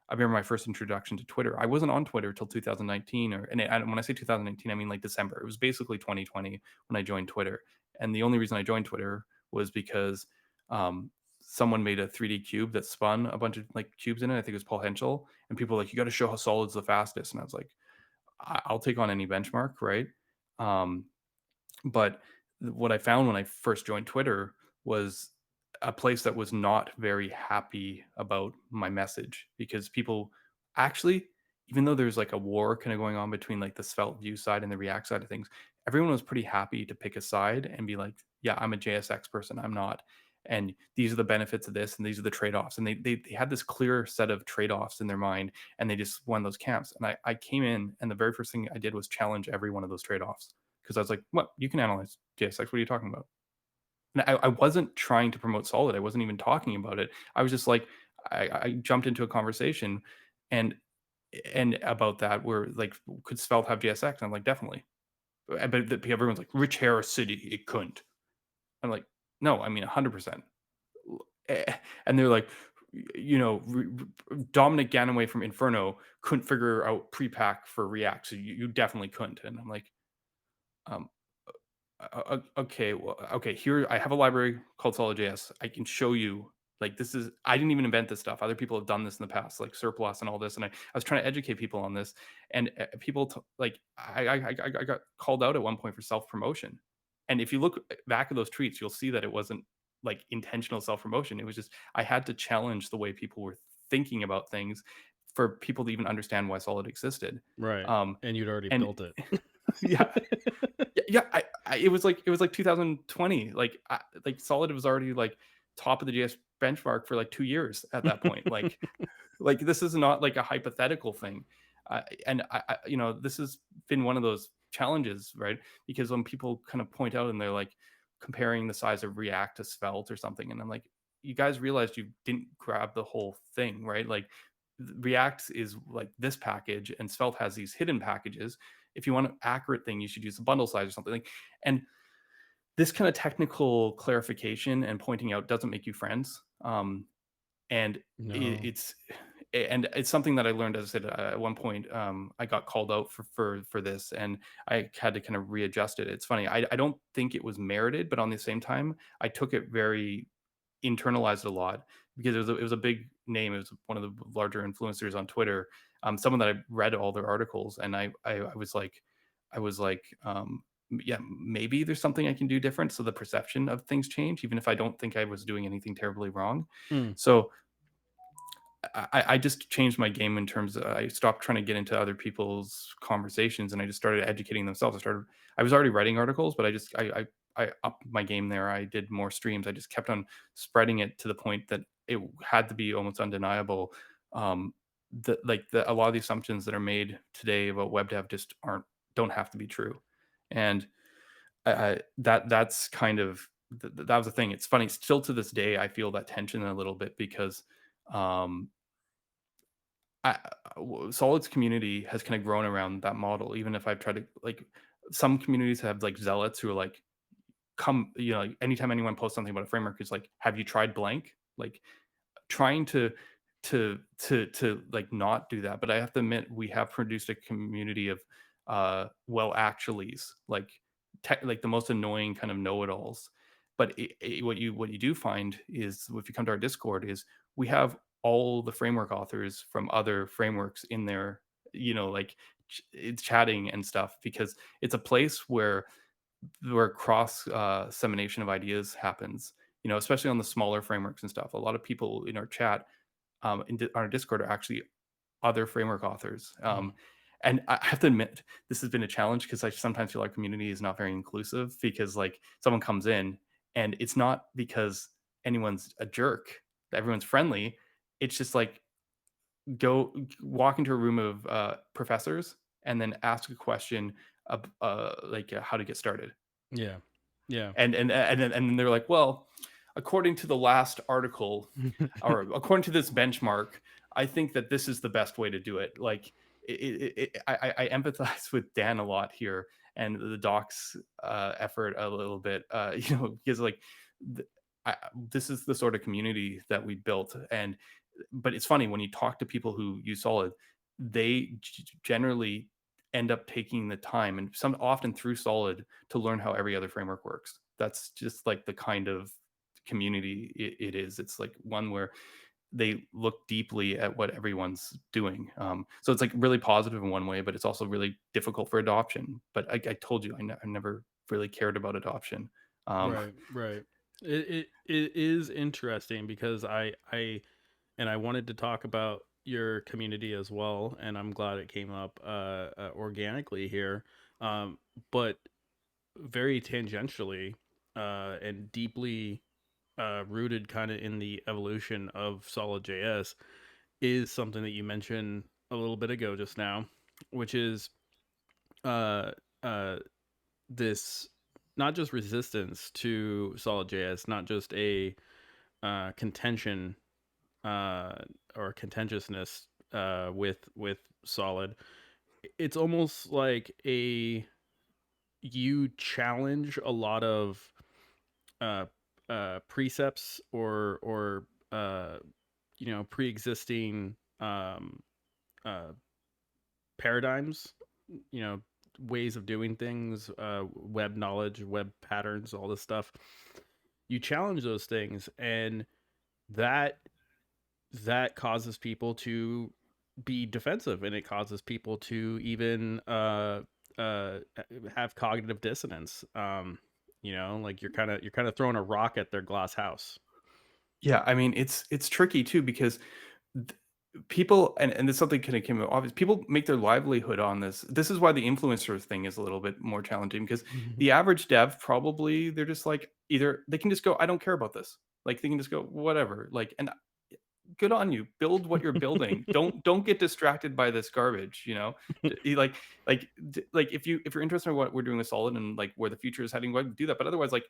I remember my first introduction to Twitter. I wasn't on Twitter till 2019, and when I say 2019, I mean like December. It was basically 2020 when I joined Twitter, and the only reason I joined Twitter was because um, someone made a 3D cube that spun a bunch of like cubes in it. I think it was Paul Henschel, and people were like, "You got to show how solid's the fastest," and I was like, I'll take on any benchmark, right?" Um, but what I found when I first joined Twitter was a place that was not very happy about my message because people actually, even though there's like a war kind of going on between like the Svelte view side and the React side of things, everyone was pretty happy to pick a side and be like, yeah, I'm a JSX person, I'm not. And these are the benefits of this, and these are the trade offs. And they had this clear set of trade offs in their mind, and they just won those camps. And I came in, and the very first thing I did was challenge every one of those trade offs because I was like, "What? You can analyze JSX? What are you talking about?" And I wasn't trying to promote Solid. I wasn't even talking about it. I was just like, I jumped into a conversation, and and about that were like, could Svelte have JSX? I'm like, definitely. But everyone's like, Rich Harris City, it couldn't. I'm like, no, I mean 100%. And they're like, Dominic Ganaway from Inferno couldn't figure out prepack for React, so you definitely couldn't. And I'm like, um, okay, well, okay, here I have a library called Solid.js. I can show you. Like this is I didn't even invent this stuff. Other people have done this in the past, like surplus and all this. And I was trying to educate people on this, and people like I got called out at one point for self promotion. And if you look back at those tweets, you'll see that it wasn't like intentional self promotion. It was just I had to challenge the way people were thinking about things for people to even understand why Solid existed. Right. Um, And you'd already and built it. yeah, yeah, it was like 2020. Like Solid was already like top of the JS benchmark for like 2 years at that point. Like this is not like a hypothetical thing. And this has been one of those challenges, right? Because when people kind of point out and they're like comparing the size of React to Svelte or something, and I'm like, you guys realized you didn't grab the whole thing, right? Like React is like this package, and Svelte has these hidden packages. If you want an accurate thing, you should use the bundle size or something. And this kind of technical clarification and pointing out doesn't make you friends. And No. it's something that I learned, as I said, at one point. I got called out for this, and I had to kind of readjust it. It's funny. I don't think it was merited, but on the same time, I took it very internalized a lot because it was a big name. It was one of the larger influencers on Twitter. Someone that I read all their articles, and I was like, yeah, maybe there's something I can do different, so the perception of things change, even if I don't think I was doing anything terribly wrong. Mm. So I just changed my game in terms of I stopped trying to get into other people's conversations, and I just started educating themselves. I was already writing articles, but I upped my game there. I did more streams. I just kept on spreading it to the point that it had to be almost undeniable. Um, a lot of the assumptions that are made today about web dev just don't have to be true. And that's kind of that was the thing. It's funny. Still to this day, I feel that tension a little bit because um, Solid's community has kind of grown around that model. Even if I've tried to like, some communities have like zealots who are like, come, like, anytime anyone posts something about a framework, it's like, have you tried blank? Like trying to like not do that. But I have to admit, we have produced a community of well actuallys, like the most annoying kind of know-it-alls. But what you do find is, if you come to our Discord, is we have all the framework authors from other frameworks in there, like it's chatting and stuff, because it's a place where cross dissemination of ideas happens, especially on the smaller frameworks and stuff. A lot of people in our chat, on our Discord, are actually other framework authors. Mm. And I have to admit, this has been a challenge because I sometimes feel our community is not very inclusive, because like someone comes in and it's not because anyone's a jerk, everyone's friendly. It's just like, go walk into a room of professors and then ask a question like how to get started, Yeah. Yeah. and then they're like, well, according to the last article, or according to this benchmark, I think that this is the best way to do it. Like, I empathize with Dan a lot here, and the docs effort a little bit, because like, this is the sort of community that we built. And but it's funny, when you talk to people who use Solid, they generally end up taking the time, and some often through Solid, to learn how every other framework works. That's just like the kind of community it is. It's like one where they look deeply at what everyone's doing. So it's like really positive in one way, but it's also really difficult for adoption. But I told you, I never really cared about adoption. Um, Right, right. It is interesting because I wanted to talk about your community as well, and I'm glad it came up organically here. Um, but very tangentially and deeply rooted kind of in the evolution of Solid JS is something that you mentioned a little bit ago just now, which is uh, uh, this not just resistance to Solid JS, not just a contention or contentiousness with solid. It's almost like a you challenge a lot of uh precepts or pre-existing uh paradigms, you know, ways of doing things, web knowledge, web patterns, all this stuff. You challenge those things, and that that causes people to be defensive, and it causes people to even uh have cognitive dissonance. Like you're kind of throwing a rock at their glass house. Yeah, I mean, it's tricky too because th people and there's something kinda came obvious. People make their livelihood on this. This is why the influencer thing is a little bit more challenging because the average dev probably they're just like either they can just go, "I don't care about this." Like, they can just go, "Whatever." Like, and good on you. Build what you're building. Don't get distracted by this garbage, you know? Like if you're interested in what we're doing with Solid and like where the future is heading, go ahead and do that. But otherwise, like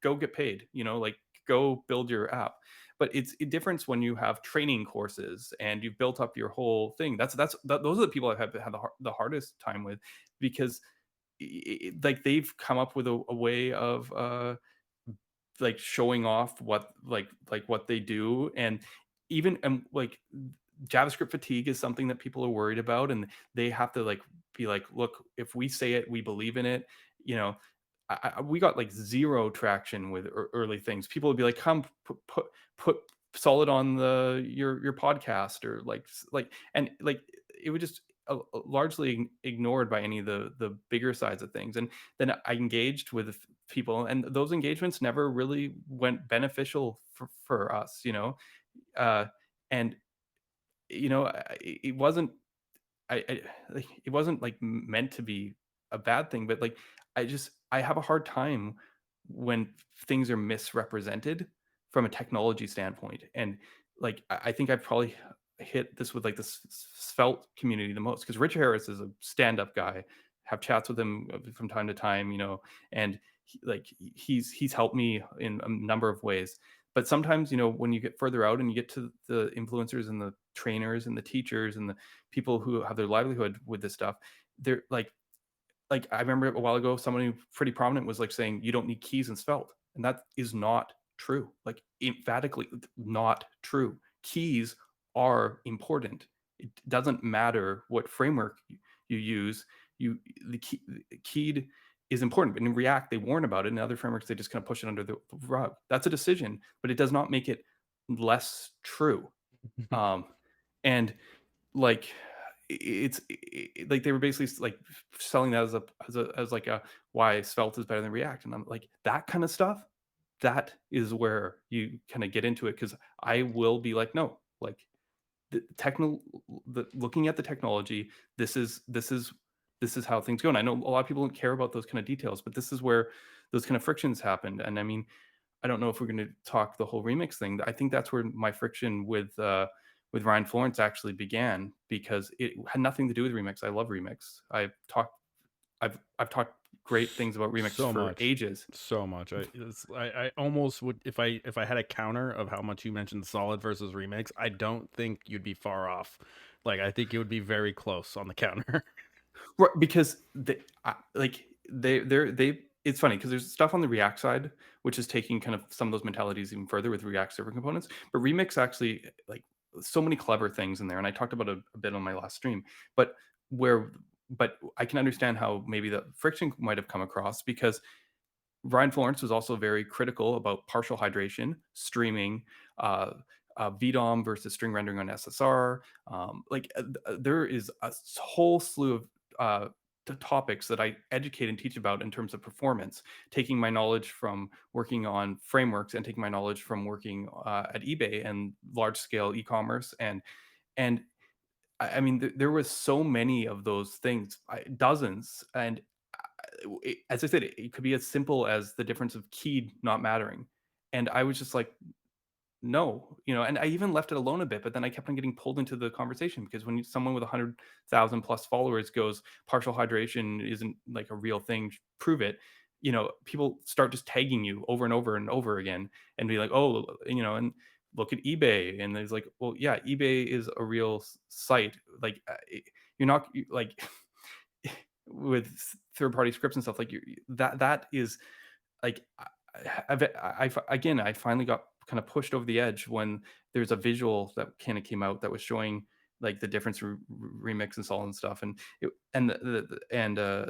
go get paid, you know, like go build your app. But it's a difference when you have training courses and you've built up your whole thing. Those are the people I've had the hardest time with because like they've come up with a way of like showing off what what they do and even like JavaScript fatigue is something that people are worried about and they have to like be like, look, if we say it, we believe in it, you know. We got like zero traction with early things. People would be like, come put solid on the your podcast or like and like it would just largely ignored by any of the bigger sides of things. And then I engaged with people, and those engagements never really went beneficial for us, you know. Uh, and you know, it wasn't like it wasn't like meant to be a bad thing, but like I have a hard time when things are misrepresented from a technology standpoint. And like I think I've probably hit this with like the svelte community the most because Rich Harris is a stand-up guy. Have chats with him from time to time, you know, and he's helped me in a number of ways. But sometimes, you know, when you get further out and you get to the influencers and the trainers and the teachers and the people who have their livelihood with this stuff, they're like I remember a while ago, someone who pretty prominent was like saying, "You don't need keys in Svelte," and that is not true. Like emphatically not true. Keys are important. It doesn't matter what framework you use. You the keyed is important. But in React, they warn about it. In other frameworks, they just kind of push it under the rug. That's a decision, but it does not make it less true. Um, and like like they were basically like selling that as as like a why Svelte is better than React, and I'm like that kind of stuff. That is where you kind of get into it because I will be like, no, like the looking at the technology. This is how things go, and I know a lot of people don't care about those kind of details, but this is where those kind of frictions happened. And I mean, I don't know if we're going to talk the whole remix thing. I think that's where my friction with Ryan Florence actually began because it had nothing to do with remix. I love remix. I've talked great things about remix So for much, ages. so much. I almost would, if I had a counter of how much you mentioned solid versus remix. I don't think you'd be far off. Like I think it would be very close on the counter. Right, because they it's funny because there's stuff on the React side which is taking kind of some of those mentalities even further with React server components, but Remix actually like so many clever things in there, and I talked about a bit on my last stream. But where but I can understand how maybe the friction might have come across because Ryan Florence was also very critical about partial hydration, streaming, uh, VDOM versus string rendering on SSR. There is a whole slew of topics that I educate and teach about in terms of performance, taking my knowledge from working on frameworks and taking my knowledge from working at eBay and large scale e-commerce and I mean, there was so many of those things, dozens, and as I said, it could be as simple as the difference of keyed not mattering, and I was just like, no, you know, and I even left it alone a bit, but then I kept on getting pulled into the conversation because when someone with 100,000 plus followers goes, partial hydration isn't like a real thing, prove it. You know, people start just tagging you over and over and over again and be like, oh, you know, and look at eBay, and there's like, well, yeah, eBay is a real site. Like, you're not like with third party scripts and stuff like that is like again, I finally got kind of pushed over the edge when there's a visual that kind of came out that was showing like the difference remix and all and stuff, and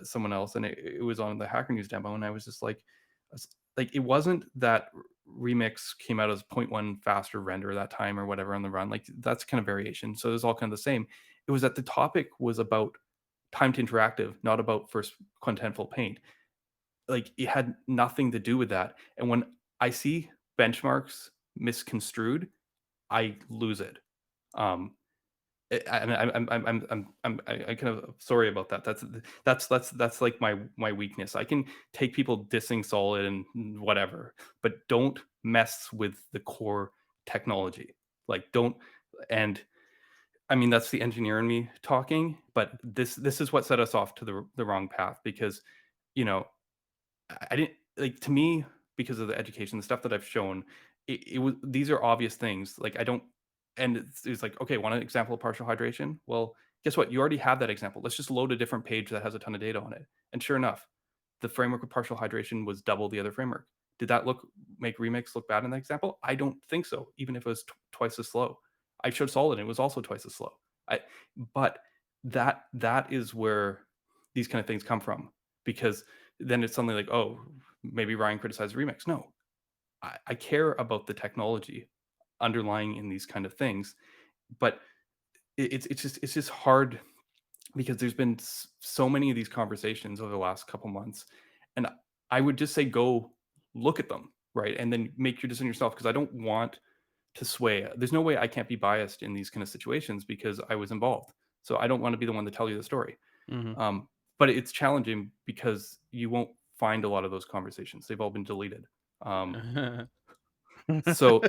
someone else, and it was on the Hacker News demo, and I was just like it wasn't that remix came out as zero point 0.1 faster render that time or whatever on the run, like that's kind of variation, so it was all kind of the same. It was that the topic was about time to interactive, not about first contentful paint. Like, it had nothing to do with that, and when I see benchmarks misconstrued, I lose it. Um, I kind of sorry about that. That's like my weakness. I can take people dissing Solid and whatever, but don't mess with the core technology. Like, don't. And I mean, that's the engineer in me talking, but this is what set us off to the wrong path because, you know, I didn't like, to me, because of the education, the stuff that I've shown, it was these are obvious things. Like, I don't, and it's like, okay, want an example of partial hydration? Well, guess what? You already have that example. Let's just load a different page that has a ton of data on it. And sure enough, the framework with partial hydration was double the other framework. Did that make Remix look bad in that example? I don't think so. Even if it was twice as slow, I showed Solid and it was also twice as slow. I, but that is where these kind of things come from, because then it's something like, oh, maybe Ryan criticized Remix. No, I care about the technology underlying in these kind of things, but it's just hard because there's been so many of these conversations over the last couple months, and I would just say go look at them, right, and then make your decision yourself, because I don't want to sway. There's no way I can't be biased in these kind of situations because I was involved. So I don't want to be the one to tell you the story. Mhm. Um, but it's challenging because you won't find a lot of those conversations. They've all been deleted. So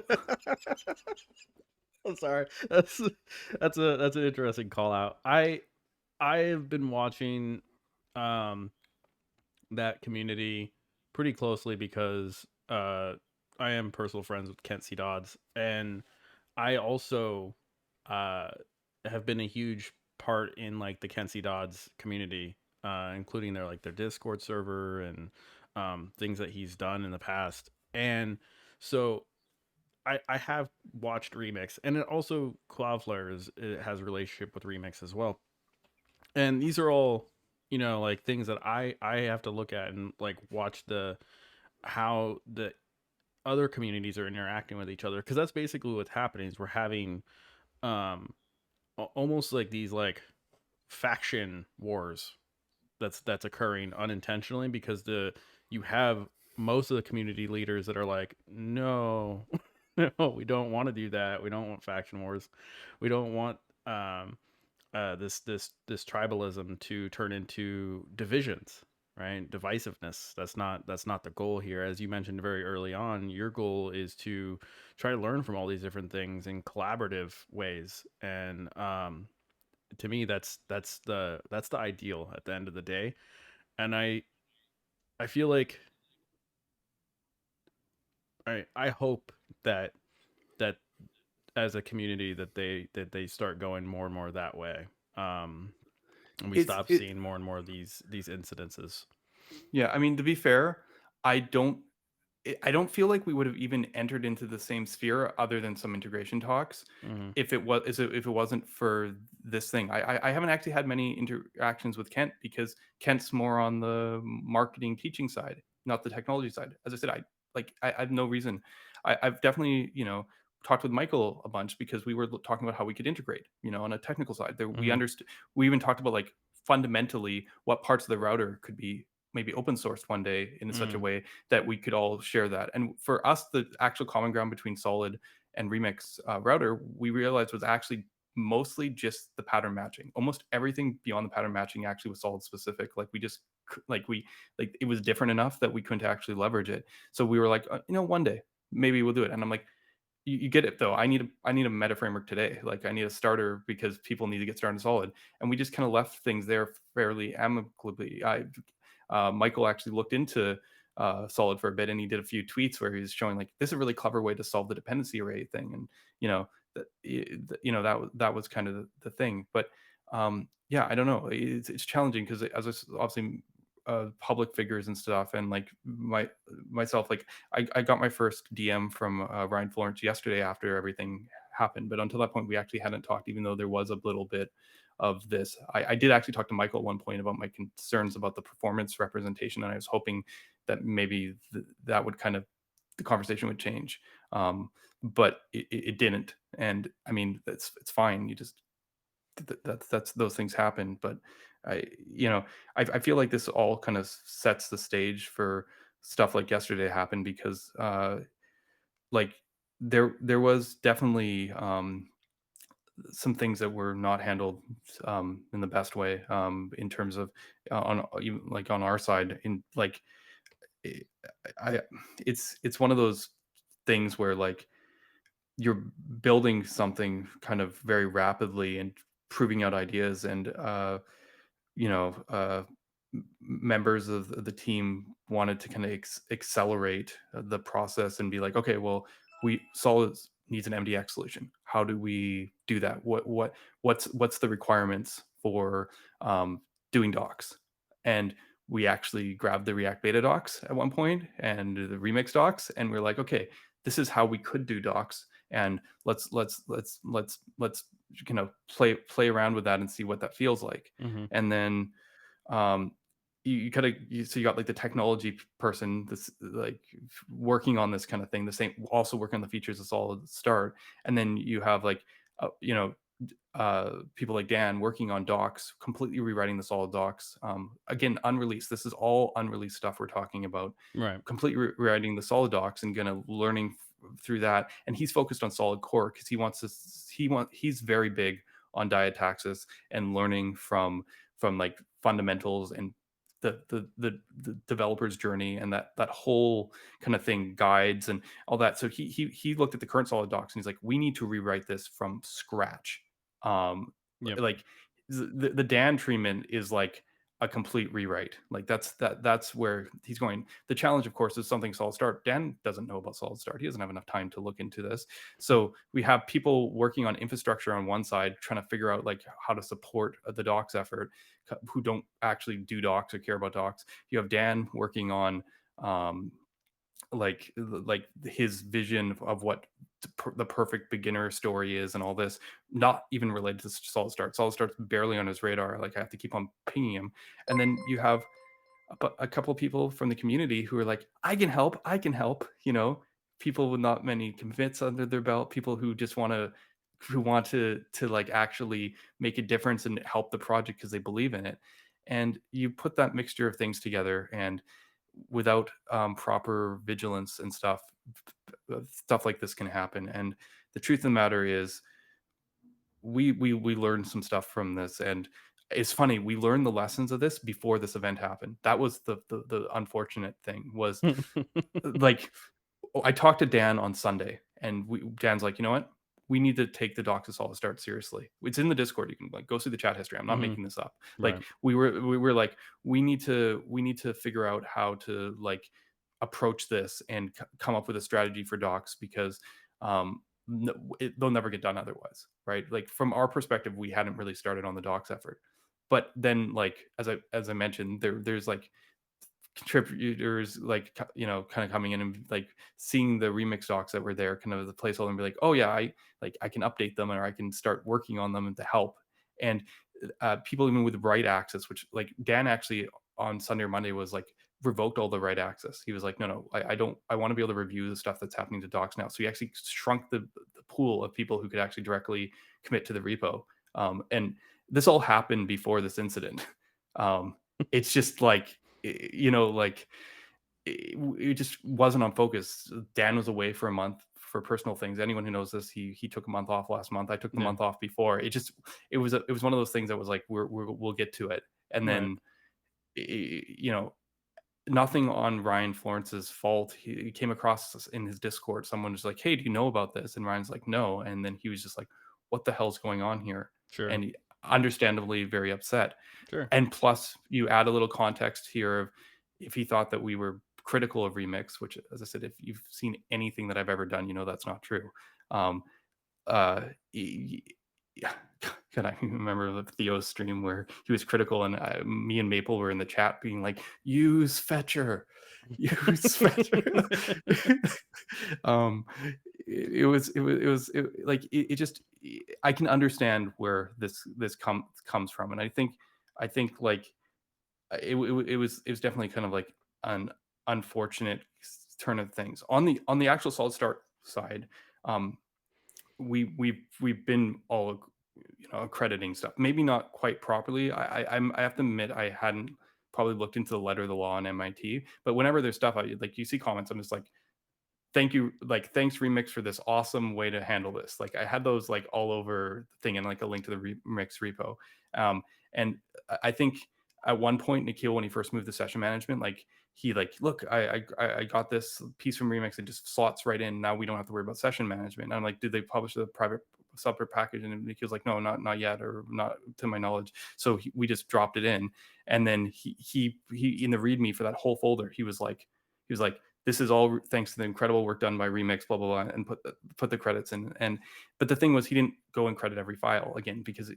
I'm sorry. That's an interesting call out. I've been watching um that community pretty closely because I am personal friends with Kent C. Dodds, and I also uh have been a huge part in like the Kent C. Dodds community, including their Discord server and things that he's done in the past. And so I have watched Remix, and it also Cloudflare it has a relationship with Remix as well. And these are all, like things that I have to look at and like watch the how the other communities are interacting with each other, because that's basically what's happening is we're having um almost like these like faction wars that's occurring unintentionally, because the you have most of the community leaders that are like, no, no, we don't want to do that, we don't want faction wars, we don't want um this tribalism to turn into divisions, right? Divisiveness. That's not the goal here. As you mentioned very early on, your goal is to try to learn from all these different things in collaborative ways. And to me, that's the ideal at the end of the day. And I feel like I hope that that as a community that they start going more and more that way. Um, and we it's stop it seeing more and more of these incidences. yeah, I mean, to be fair, I don't I don't feel like we would have even entered into the same sphere other than some integration talks Mhm. if it wasn't for this thing. I haven't actually had many interactions with Kent because Kent's more on the marketing teaching side, not the technology side. As I said, I have no reason. I've definitely, talked with Michael a bunch because we were talking about how we could integrate, on a technical side. There we Mhm. understood. We even talked about like fundamentally what parts of the router could be maybe open sourced one day in such a Mm. way that we could all share that. And for us, the actual common ground between Solid and Remix router, we realized was actually mostly just the pattern matching. Almost everything beyond the pattern matching actually was Solid specific. Like we just like it was different enough that we couldn't actually leverage it. So we were like, one day maybe we'll do it. And I'm like, you get it though. I need a meta framework today. Like I need a starter because people need to get started in Solid. And we just kind of left things there fairly amicably. Michael actually looked into Solid for a bit, and he did a few tweets where he was showing like this is a really clever way to solve the dependency array thing, and you know that was kind of the thing. But yeah, I don't know. It's challenging because as obviously public figures and stuff, and like myself, like I got my first DM from Ryan Florence yesterday after everything happened, but until that point, we actually hadn't talked, even though there was a little bit of this. I did actually talk to Michael at one point about my concerns about the performance representation, and I was hoping that maybe that would kind of the conversation would change. But it didn't, and I mean it's fine. You just that's those things happen. But I you know I feel like this all kind of sets the stage for stuff like yesterday happened because like there was definitely some things that were not handled in the best way in terms of on even like on our side in like eh, I it's one of those things where like you're building something kind of very rapidly and proving out ideas and you know, members of the team wanted to kind of accelerate the process and be like, okay, well, we Solid needs an MDX solution. How do we do that? What's the requirements for doing docs? And we actually grabbed the React Beta docs at one point and the Remix docs, and we're like, okay, this is how we could do docs, and let's play around with that and see what that feels like. Hmm. And then um you kind of so you got like the technology person this like working on this kind of thing, the same also working on the features of Solid Start, and then you have like you know people like Dan working on docs, completely rewriting the Solid docs. Again, unreleased. This is all unreleased stuff we're talking about. Right. Completely rewriting the Solid docs and gonna learning through that. And he's focused on Solid Core because he wants to. He's very big on diataxis and learning from like fundamentals and the developer's journey and that whole kind of thing, guides and all that. So he looked at the current Solid docs and he's like, we need to rewrite this from scratch. um Yep. like the Dan treatment is like a complete rewrite. Like that's where he's going. The challenge, of course, is something Solid Start. Dan doesn't know about Solid Start. He doesn't have enough time to look into this. So we have people working on infrastructure on one side, trying to figure out like how to support the docs effort, who don't actually do docs or care about docs. You have Dan working on um, like his vision of what the perfect beginner story is and all this, not even related to Solid Start. Solid Start's barely on his radar. Like I have to keep on pinging him. And then you have a couple of people from the community who are like, I can help, people with not many commits under their belt, people who just who want to like actually make a difference and help the project because they believe in it. And you put that mixture of things together, and without proper vigilance and stuff like this can happen. And the truth of the matter is, we learned some stuff from this, and it's funny, we learned the lessons of this before this event happened. That was the unfortunate thing was like I talked to Dan on Sunday, and Dan's like, you know what? We need to take the docs All Start seriously. It's in the Discord. You can like go through the chat history. I'm not Hmm. making this up. Like Right. we were like, we need to figure out how to like approach this and come up with a strategy for docs because they'll never get done otherwise, right? Like from our perspective, we hadn't really started on the docs effort, but then like as I mentioned, there's like contributors like kind of coming in and like seeing the remix docs that were there kind of the placeholder and be like, oh yeah, I can update them or I can start working on them and to help. And people even with right access, which like Dan actually on Sunday or Monday was like revoked all the right access. He was like, no, I don't, I want to be able to review the stuff that's happening to docs now. So he actually shrunk the pool of people who could actually directly commit to the repo. And this all happened before this incident. um, it's just like like it just wasn't on focus. Dan was away for a month for personal things. Anyone who knows this, he took a month off last month. I took the Yeah. month off before. It was one of those things that was like we'll get to it, and Right. then nothing on Ryan Florence's fault. He came across in his Discord. Someone was like, "Hey, do you know about this?" And Ryan's like, "No." And then he was just like, "What the hell's going on here?" Sure. And understandably very upset. Sure. And plus, you add a little context here of if he thought that we were critical of remix, which, as I said, if you've seen anything that I've ever done, you know that's not true. Um, y yeah, God, I remember the Theo's stream where he was critical, and me and Maple were in the chat being like, "Use Fetcher, use Fetcher." um, it just I can understand where this comes from, and I think like it was definitely kind of like an unfortunate turn of things on the actual solid start side. um we've been all, accrediting stuff, maybe not quite properly. I have to admit I hadn't probably looked into the letter of the law on MIT, but whenever there's stuff I like, you see comments, I'm just like, thank you, like, thanks Remix for this awesome way to handle this. Like, I had those like all over the thing and like a link to the Remix repo. And I think at one point Nikhil, when he first moved to session management, like, he like, look, I got this piece from Remix, it just slots right in, now we don't have to worry about session management. And I'm like, did they publish the private separate package? And Nikhil's like, no, not yet, or not to my knowledge. So we just dropped it in. And then he in the readme for that whole folder, he was like, this is all thanks to the incredible work done by Remix, blah blah blah, and put the credits in. And but the thing was, he didn't go and credit every file again, because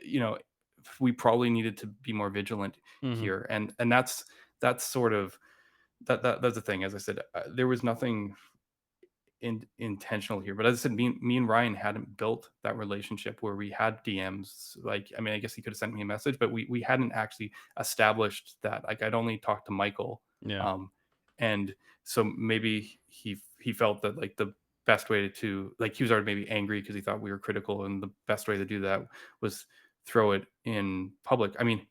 you know, we probably needed to be more vigilant Hmm. here. And that's sort of that's the thing. As I said, there was nothing intentional here. But as I said, me and Ryan hadn't built that relationship where we had DMs. Like, I mean, I guess he could have sent me a message, but we hadn't actually established that. Like, I'd only talked to Michael. Yeah. um, and so maybe he felt that like the best way to, like, he was already maybe angry because he thought we were critical, and the best way to do that was throw it in public. I mean,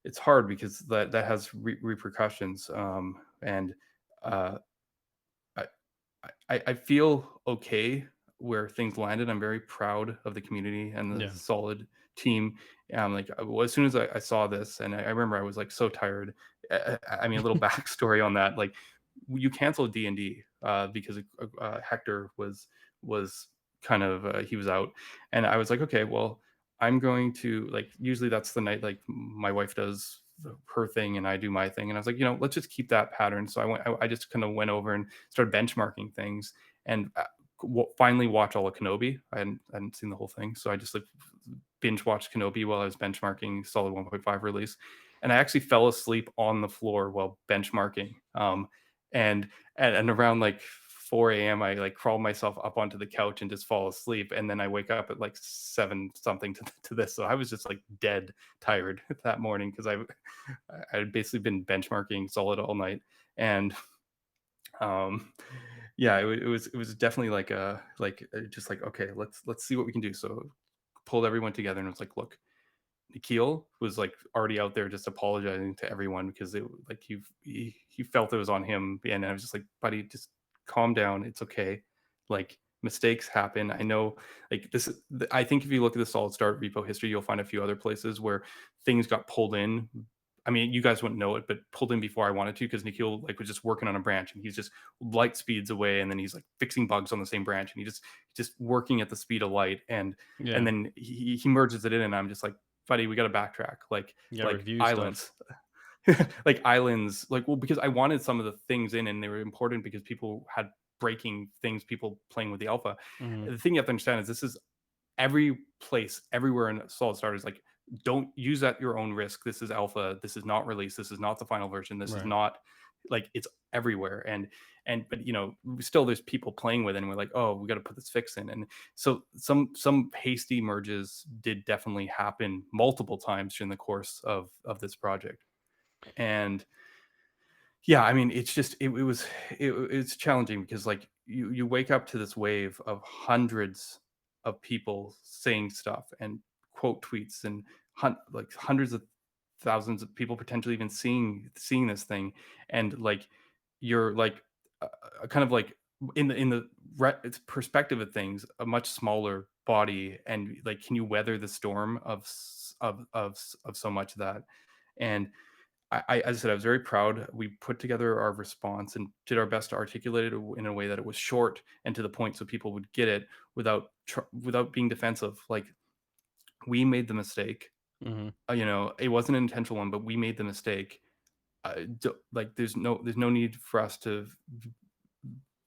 it's hard because that has repercussions. And uh, I, I feel okay where things landed. I'm very proud of the community and the Yeah. solid team. Like, as soon as I saw this, and I remember I was like so tired. I mean, a little backstory on that. Like, you canceled D&D because Hector was kind of he was out, and I was like, okay, well, I'm going to, like, usually that's the night like my wife does her thing and I do my thing, and I was like, let's just keep that pattern. So I just kind of went over and started benchmarking things, and finally watch all of Kenobi. I hadn't seen the whole thing, so I just like binge watched Kenobi while I was benchmarking Solid 1.5 release, and I actually fell asleep on the floor while benchmarking. And and around like 4 a.m. I like crawl myself up onto the couch and just fall asleep, and then I wake up at like 7 something to this. So I was just like dead tired that morning because I had basically been benchmarking Solid all night. And um yeah, it was definitely like just like, okay, let's see what we can do. So pulled everyone together and was like, look, Nikhil was like already out there just apologizing to everyone because it like he felt it was on him. And I was just like, buddy, just calm down, it's okay. Like, mistakes happen. I know, like, I think if you look at the solid start repo history, you'll find a few other places where things got pulled in. I mean, you guys wouldn't know it, but pulled in before I wanted to, because Nikhil like was just working on a branch and he's just light speeds away, and then he's like fixing bugs on the same branch, and he just working at the speed of light. And Yeah. then he merges it in, and I'm just like, buddy, we got to backtrack. Yeah. Like Review stuff. islands, like islands, like, well, because I wanted some of the things in, and they were important because people had breaking things, people playing with the alpha. Hmm. The thing you have to understand is this is every place, everywhere in solid starters, like, don't use at your own risk. This is alpha, this is not release, this is not the final version, this is Right. not, like, it's everywhere. But still there's people playing with it, and we're like, oh, we got to put this fix in. And so some hasty merges did definitely happen multiple times during the course of this project. And yeah, I mean, it's just it's challenging because, like, you wake up to this wave of hundreds of people saying stuff and quote tweets, and like hundreds of thousands of people potentially even seeing this thing. And like, you're like, kind of like, its perspective of things, a much smaller body, and like, can you weather the storm of so much of that? And as I said, I was very proud. We put together our response and did our best to articulate it in a way that it was short and to the point, so people would get it without being defensive. Like, we made the mistake. Hmm. It wasn't an intentional one, but we made the mistake. like there's no need for us to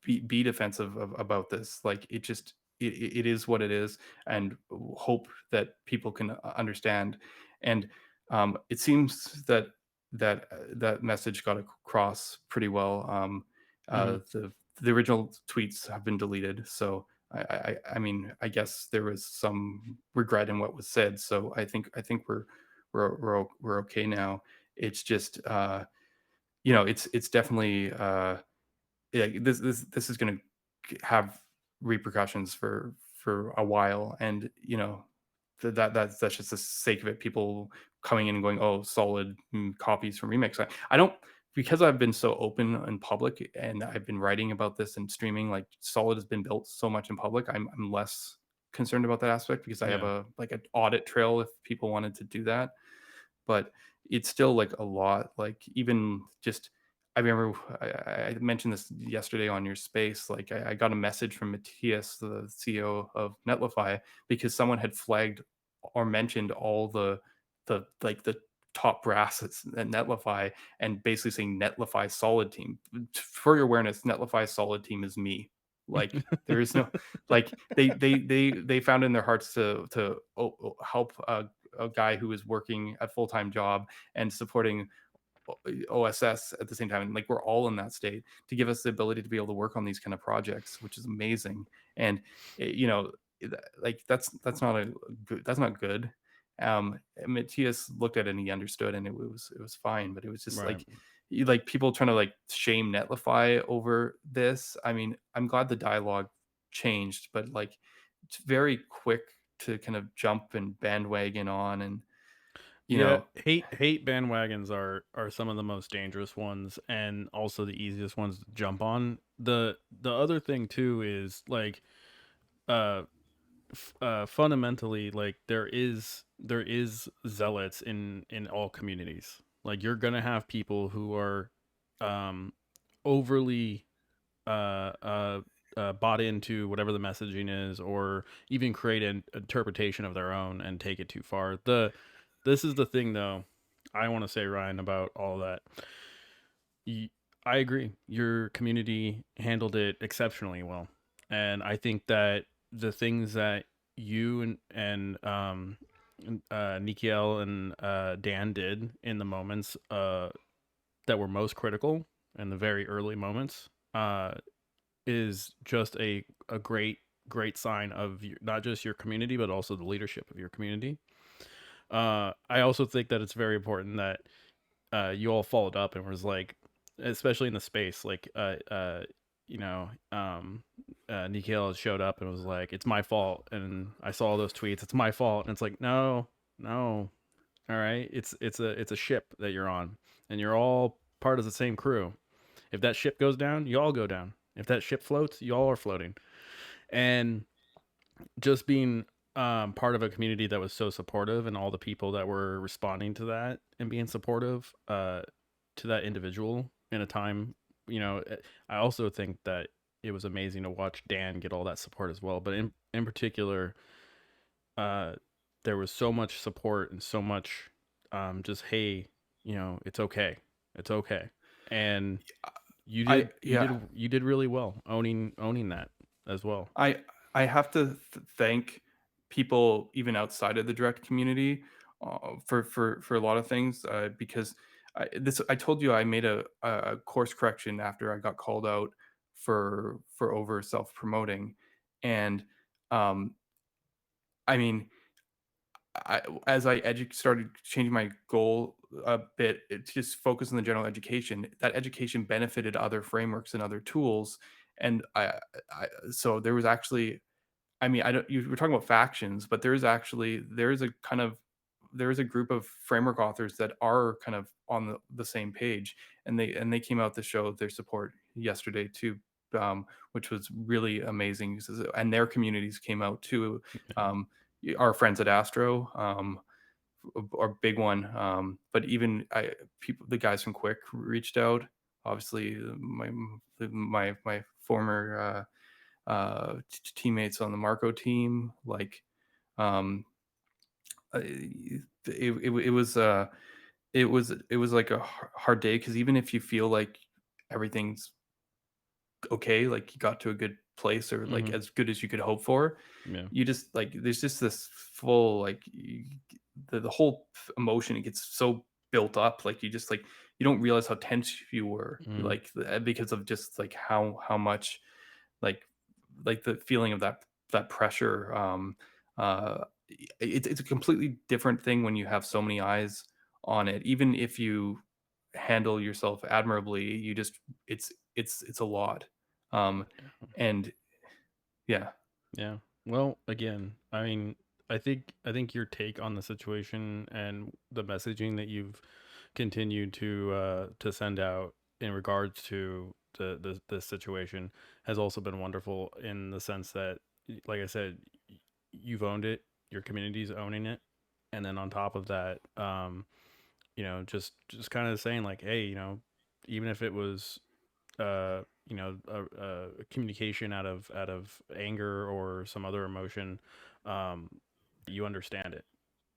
be defensive about this. Like it just it is what it is, and hope that people can understand. And it seems that that message got across pretty well. Hmm. The original tweets have been deleted, so I mean, I guess there was some regret in what was said. So I think we're okay now. It's just it's definitely yeah, this is going to have repercussions for a while, and that's just the sake of it. People coming in and going, "Oh, solid copies from Remix." I don't, because I've been so open in public, and I've been writing about this and streaming. Like Solid has been built so much in public. I'm less concerned about that aspect because I have Yeah. a like an audit trail if people wanted to do that. But it's still like a lot. Like even just I remember I mentioned this yesterday on your space. Like I got a message from Matthias, the CEO of Netlify, because someone had flagged or mentioned all the top brass at Netlify, and basically saying Netlify solid team. For your awareness, Netlify solid team is me. Like there is no like they found in their hearts to help a guy who is working a full time job and supporting OSS at the same time. And like we're all in that state to give us the ability to be able to work on these kind of projects, which is amazing. And like that's not a good, that's not good. Matthias looked at it and he understood, and it was fine. But it was just Right. like like people trying to like shame Netlify over this. I mean, I'm glad the dialogue changed, but like it's very quick to kind of jump and bandwagon on, and you Yeah, know hate bandwagons are some of the most dangerous ones and also the easiest ones to jump on. The other thing too is like uh fundamentally, like there is zealots in all communities. Like you're gonna have people who are um overly uh uh bought into whatever the messaging is, or even create an interpretation of their own and take it too far. This is the thing though, I want to say, Ryan, about all that. Y- I agree. Your community handled it exceptionally well, and I think that the things that you and Nikiel and Dan did in the moments that were most critical, in the very early moments, is just a great sign of not just your community but also the leadership of your community. I also think that it's very important that you all followed up and was like, especially in the space, like you know, Nikhil showed up and was like, "It's my fault," and I saw those tweets. It's my fault, and it's like, no, no, all right, it's a ship that you're on, and you're all part of the same crew. If that ship goes down, you all go down. If that ship floats, you all are floating. And just being part of a community that was so supportive, and all the people that were responding to that and being supportive to that individual in a time, I also think that it was amazing to watch Dan get all that support as well. But in particular, uh, there was so much support and so much just, hey, it's okay, it's okay. And you I did you yeah did you did really well owning that as well. I I have to thank people even outside of the direct community for a lot of things, because I told you I made a course correction after I got called out for over self promoting. And um, I mean, as I started changing my goal a bit, it just focused on the general education. That education benefited other frameworks and other tools, and so there was actually, I mean, I don't. You were talking about factions, but there is a kind of there is a group of framework authors that are kind of on the same page, and they came out to show their support yesterday too, which was really amazing. And their communities came out too. Yeah. Um, our friends at Astro are big one, but even the guys from Quick reached out. Obviously, my former teammates on the Marco team. Like, um, it was. it was like a hard day because even if you feel like everything's okay, like you got to a good place or like Mhm. as good as you could hope for, Yeah. you just like there's just this full like the whole emotion, it gets so built up like you just like you don't realize how tense you were Mhm. like because of just like how much like the feeling of that pressure. It's a completely different thing when you have so many eyes on it. Even if you handle yourself admirably, you just it's a lot. Um, Yeah. and yeah, Yeah. Well, again, I mean, I think your take on the situation and the messaging that you've continued to send out in regards to the situation has also been wonderful in the sense that, like I said, you've owned it, your community's owning it, and then on top of that, just kind of saying like, hey, even if it was a communication out of anger or some other emotion, um you understand it.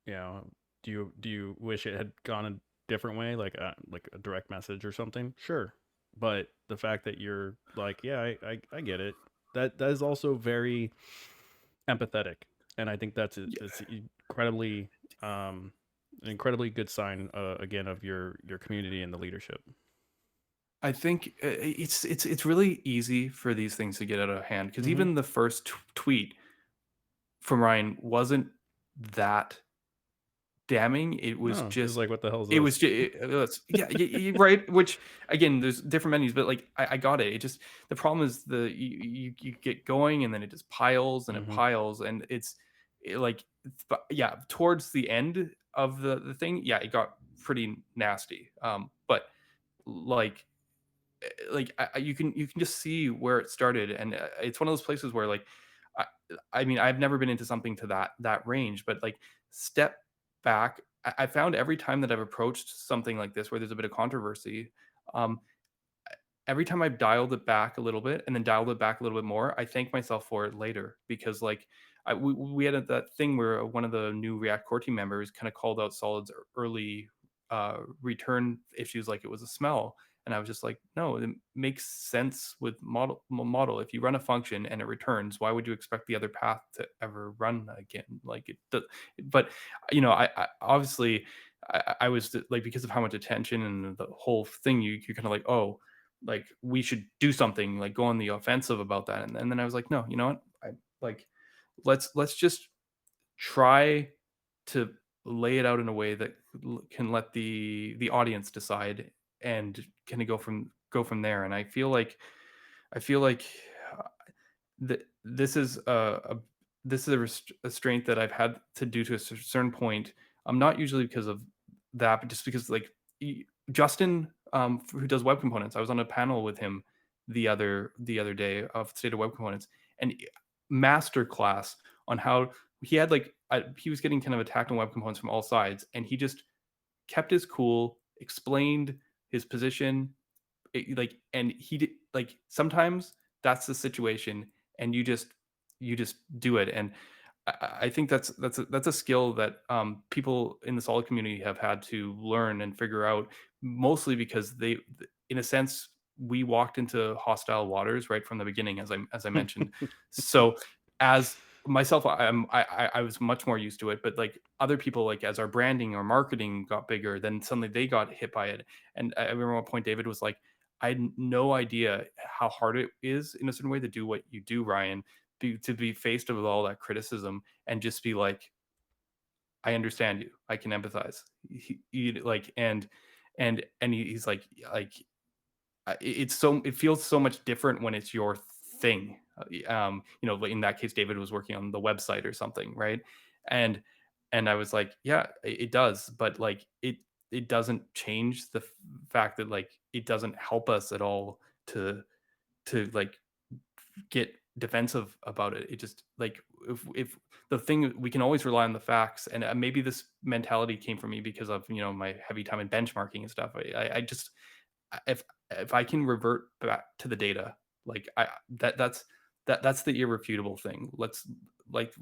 you know do you wish it had gone a different way, like a direct message or something? Sure. But the fact that you're like, yeah, I get it, that is also very empathetic, and I think that's incredibly um an incredibly good sign, again, of your community and the leadership. I think it's really easy for these things to get out of hand because Hmm. even the first tweet from Ryan wasn't that damning. It was No, it was just like, what the hell is it was this? just yeah, right, which again, there's different menus, but, like, I got it. It just the problem is you get going and then it just piles and it Hmm. piles and like but yeah, towards the end of the thing, yeah, it got pretty nasty, but, like you can just see where it started, and it's one of those places where like I, I mean I've never been into something to that range, but like step back. I found every time that I've approached something like this where there's a bit of controversy, um, every time I've dialed it back a little bit and then dialed it back a little bit more, I thank myself for it later because like we had that thing where one of the new React core team members kind of called out Solid's early return issues like it was a smell. And I was just like, no, it makes sense with model. If you run a function and it returns, why would you expect the other path to ever run again? Like it does, but I obviously I was like because of how much attention and the whole thing, you're kind of like, oh, like we should do something, like go on the offensive about that. And then I was like, no, you know what? I like let's just try to lay it out in a way that can let the audience decide and kind of go from there. And I feel like uh, this is a restraint that I've had to do to a certain point. Not usually because of that, but just because like Justin, who does web components, I was on a panel with him the other day of state of web components, and master class on how he had like he was getting kind of attacked on web components from all sides, and he just kept his cool, explained his position, like and he did like sometimes that's the situation and you just do it. And I think that's a skill that people in the solid community have had to learn and figure out, mostly because in a sense, we walked into hostile waters right from the beginning, as I mentioned. So as myself, I was much more used to it, but like other people, like as our branding or marketing got bigger, then suddenly they got hit by it. And I remember one point David was like, I had no idea how hard it is in a certain way to do what you do, Ryan, to be faced with all that criticism and just be like, I understand you. I can empathize. Like, he's like, it feels so much different when it's your thing. Like in that case, David was working on the website or something, right? And and I was like, yeah, it does, but like it doesn't change the fact that like it doesn't help us at all to like get defensive about it. It just like if the thing we can always rely on the facts, and maybe this mentality came from me because of my heavy time in benchmarking and stuff. I just if I can revert back to the data, like that's the irrefutable thing. Let's like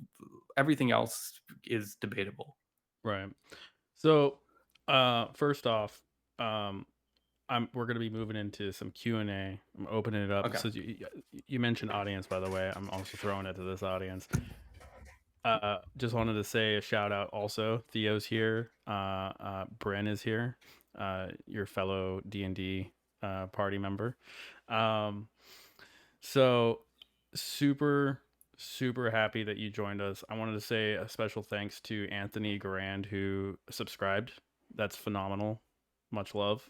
everything else is debatable. Right. So First off, um, we're gonna be moving into some Q&A. I'm opening it up. Okay. So you mentioned audience, by the way. I'm also throwing it to this audience. Just wanted to say a shout out also. Theo's here. Bren is here. Your fellow D&D party member. Um, so super super happy that you joined us. I wanted to say a special thanks to Anthony Garand who subscribed. That's phenomenal. Much love.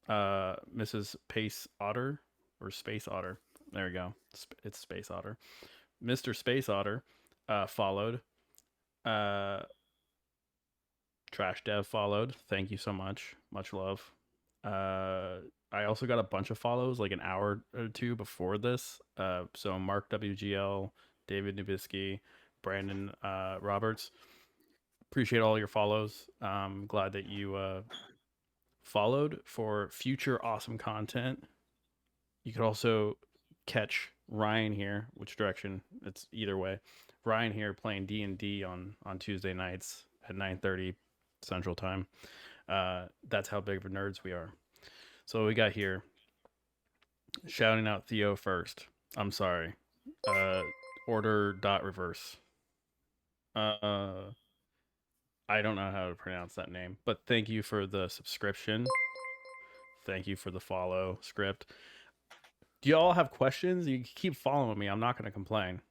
Mrs. Pace Otter or Space Otter. There we go. It's Space Otter. Mr. Space Otter followed. Uh, Trash Dev followed. Thank you so much. Much love. I also got a bunch of follows like an hour or two before this. So Mark WGL, David Nabisky, Brandon Roberts. Appreciate all your follows. Glad that you followed for future awesome content. You could also catch Ryan here, which direction it's either way. Ryan here playing D&D on Tuesday nights at 9:30 Central Time. That's how big of nerds we are. So what we got here, shouting out Theo first. I'm sorry. Uh, order dot reverse. Uh, I don't know how to pronounce that name, but thank you for the subscription. Thank you for the follow script. Do you all have questions? You keep following me. I'm not going to complain.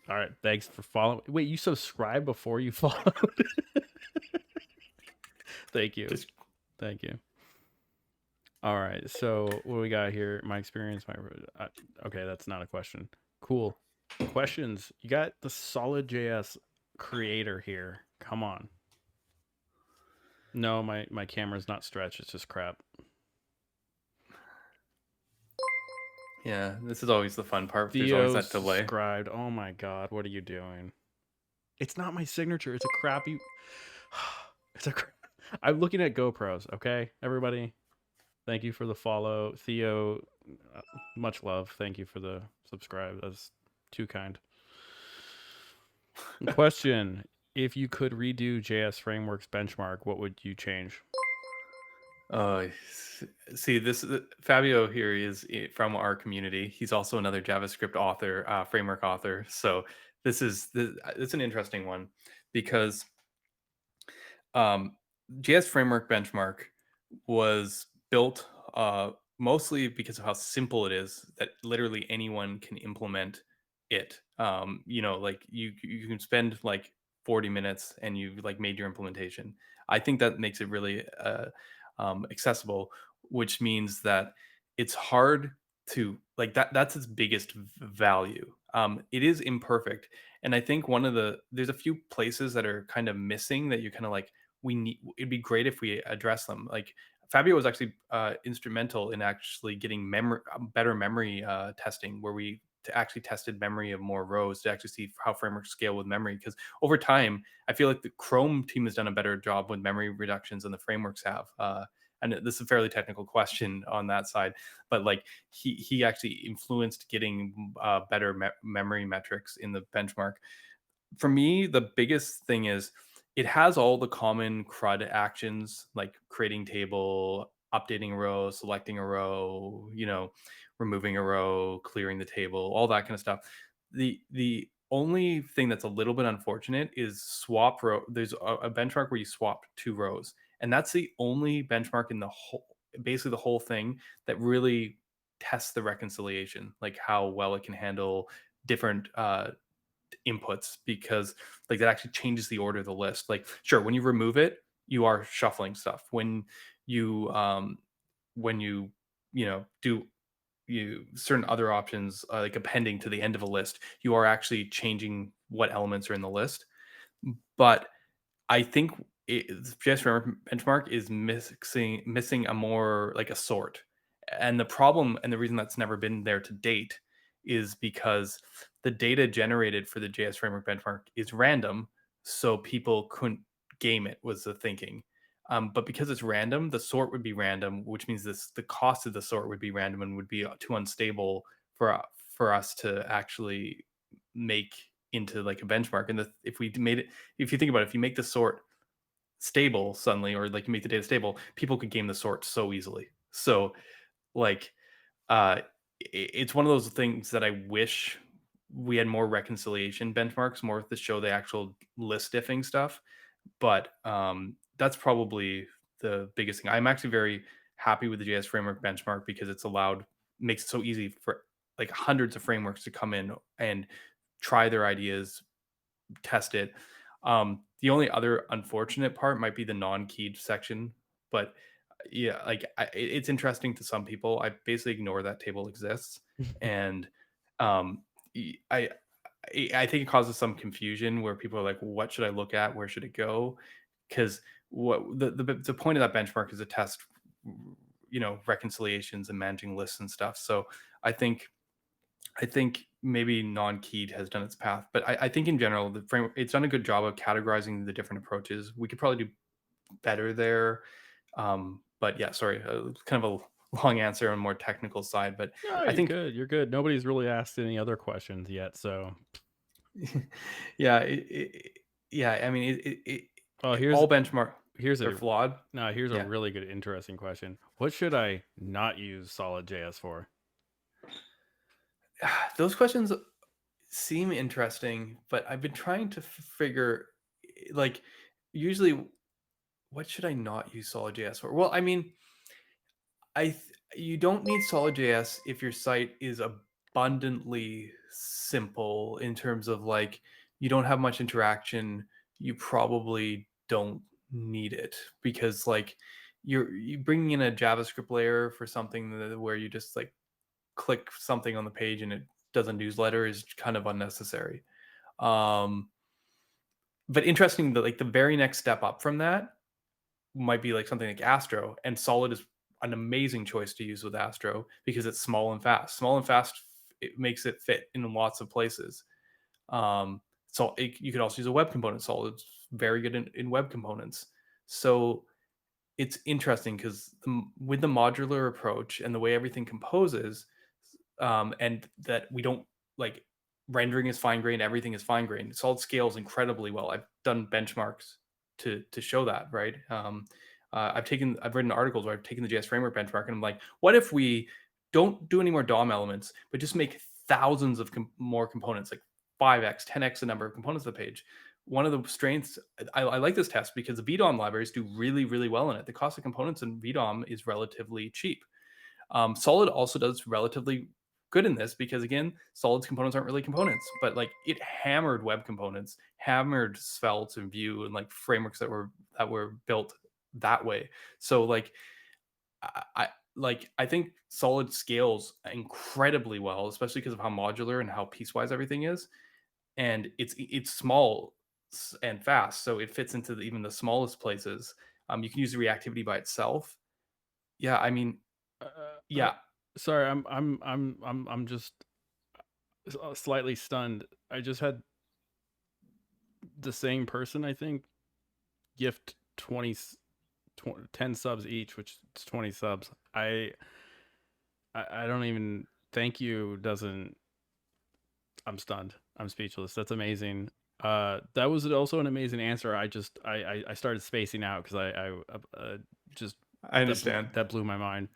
All right. Thanks for following. Wait, you subscribed before you followed? Thank you. Just Thank you. All right. So what we got here? My experience. Okay, that's not a question. Cool. Questions. You got the Solid JS creator here. Come on. No, my camera's not stretched. It's just crap. yeah, this is always the fun part. There's always Theo that delay. subscribed. Oh my god, what are you doing? It's not my signature. It's a crappy. It's a. I'm looking at GoPros. Okay, everybody. Thank you for the follow, Theo. Much love. Thank you for the subscribe. That's too kind. Question: if you could redo JS Frameworks benchmark, what would you change? Uh, See, this Fabio here is from our community. He's also another JavaScript author, framework author. So it's an interesting one because um, JS Framework Benchmark was built mostly because of how simple it is that literally anyone can implement it. Like you can spend like 40 minutes and you've like made your implementation. I think that makes it really accessible, which means that it's hard to like that's its biggest value. It is imperfect, and I think there's a few places that are kind of missing that you kind of like we need. It'd be great if we address them. Like Fabio was actually instrumental in actually getting better memory testing, where we actually tested memory of more rows to actually see how frameworks scale with memory. Because over time, I feel like the Chrome team has done a better job with memory reductions than the frameworks have. And this is a fairly technical question on that side, but like he actually influenced getting better memory metrics in the benchmark. For me, the biggest thing is it has all the common CRUD actions like creating table, updating a row, selecting a row, removing a row, clearing the table, all that kind of stuff. The only thing that's a little bit unfortunate is swap row. There's a benchmark where you swap two rows, and that's the only benchmark in the whole, basically the whole thing that really tests the reconciliation, like how well it can handle different inputs, because like that actually changes the order of the list. Like sure, when you remove it, you are shuffling stuff. When you do you certain other options, like appending to the end of a list, you are actually changing what elements are in the list. But I think JS Framework Benchmark is missing a more like a sort. And the problem and the reason that's never been there to date is because the data generated for the JS Framework Benchmark is random, so people couldn't game it was the thinking. But because it's random, the sort would be random, which means the cost of the sort would be random and would be too unstable for us to actually make into like a benchmark. And if we made it, if you think about it, if you make the sort stable suddenly, or like you make the data stable, people could game the sort so easily. So like uh, it's one of those things that I wish we had more reconciliation benchmarks, more to show the actual list diffing stuff. But that's probably the biggest thing. I'm actually very happy with the JS framework benchmark because it's allowed makes it so easy for like hundreds of frameworks to come in and try their ideas, test it. The only other unfortunate part might be the non-keyed section, but yeah, like it's interesting to some people. I basically ignore that table exists, and um, I I think it causes some confusion where people are like, "What should I look at? Where should it go?" Because what the point of that benchmark is to test, reconciliations and managing lists and stuff. So I think I think maybe non-keyed has done its path, but I think in general the framework it's done a good job of categorizing the different approaches. We could probably do better there. But yeah, sorry, kind of a long answer on more technical side, but No, I you're think good. You're good. Nobody's really asked any other questions yet. So, yeah, yeah. I mean, well, all benchmark here's they're a flawed. no, here's a Yeah, really good, interesting question. What should I not use Solid.js for? those questions seem interesting, but I've been trying to figure like usually what should I not use Solid.js for? Well, I mean, you don't need Solid.js if your site is abundantly simple in terms of like you don't have much interaction. You probably don't need it because like you bringing in a JavaScript layer for something where you just like click something on the page and it does a newsletter is kind of unnecessary. Um, but interesting that like the very next step up from that might be like something like Astro, and Solid is an amazing choice to use with Astro because it's small and fast. Small and fast, it makes it fit in lots of places. You could also use a web component. Solid's very good in web components. So it's interesting because with the modular approach and the way everything composes, and that we don't like rendering is fine grained, everything is fine grained. Solid scales incredibly well. I've done benchmarks to show that, right? I've written articles where I've taken the JS framework benchmark and I'm like, what if we don't do any more DOM elements, but just make thousands of more components, like 5x, 10x the number of components of the page. One of the strengths, I like this test because the VDOM libraries do really, really well in it. The cost of components in VDOM is relatively cheap. Solid also does relatively good in this because again, Solid's components aren't really components, but like it hammered web components, hammered Svelte and Vue and like frameworks that were built that way. So like I think Solid scales incredibly well, especially because of how modular and how piecewise everything is, and it's small and fast, so it fits into even the smallest places. You can use the reactivity by itself. Yeah, I mean, Uh, uh, yeah, sorry, I'm just slightly stunned. I just had the same person, I think, gift 10 subs each, which is 20 subs. I don't even thank you doesn't I'm stunned. I'm speechless. That's amazing. That was also an amazing answer. I started spacing out because just I understand. that blew my mind.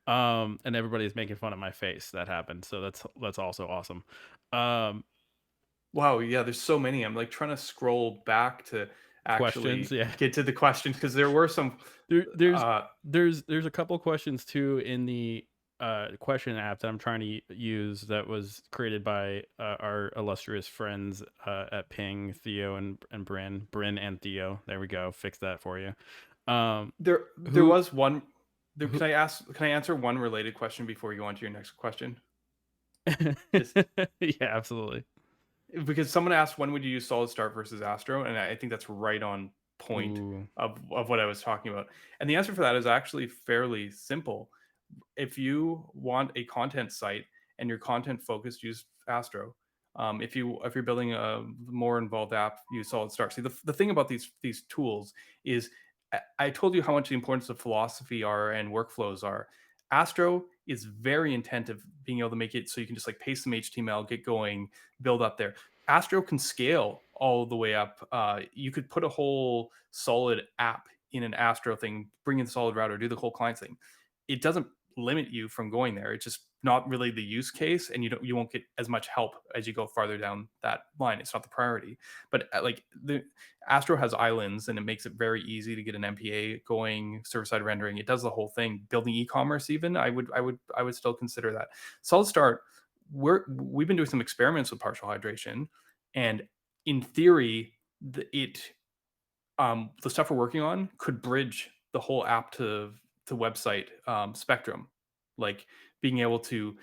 And everybody's making fun of my face. That happened. So that's also awesome. Um, Wow, yeah, there's so many. I'm like trying to scroll back to questions. actually Yeah. get to the questions because there were some. There, there's Uh, there's a couple questions too in the question app that I'm trying to use that was created by our illustrious friends at Ping, Theo and Bryn and Theo. There we go. Fix that for you. Um, there who was one. who? Can I answer one related question before you go on to your next question? Just Yeah, absolutely. because someone asked when would you use solid start versus Astro, and I think that's right on point Ooh, of what I was talking about. And the answer for that is actually fairly simple. If you want a content site and your content focused, use Astro. If you're building a more involved app, use Solid Start. See, the thing about these tools is I told you how much the importance of philosophy are and workflows are. Astro is very intent of being able to make it so you can just like paste some HTML, get going, build up there. Astro can scale all the way up. You could put a whole solid app in an Astro thing, bring in solid router, do the whole client thing. It doesn't limit you from going there. It's just not really the use case, and you won't get as much help as you go farther down that line. It's not the priority. But like the Astro has islands, and it makes it very easy to get an MPA going, server side rendering. It does the whole thing. Building e-commerce, even I would still consider that. Solid Start, we've been doing some experiments with partial hydration, and in theory, the stuff we're working on could bridge the whole app to website spectrum, like being able to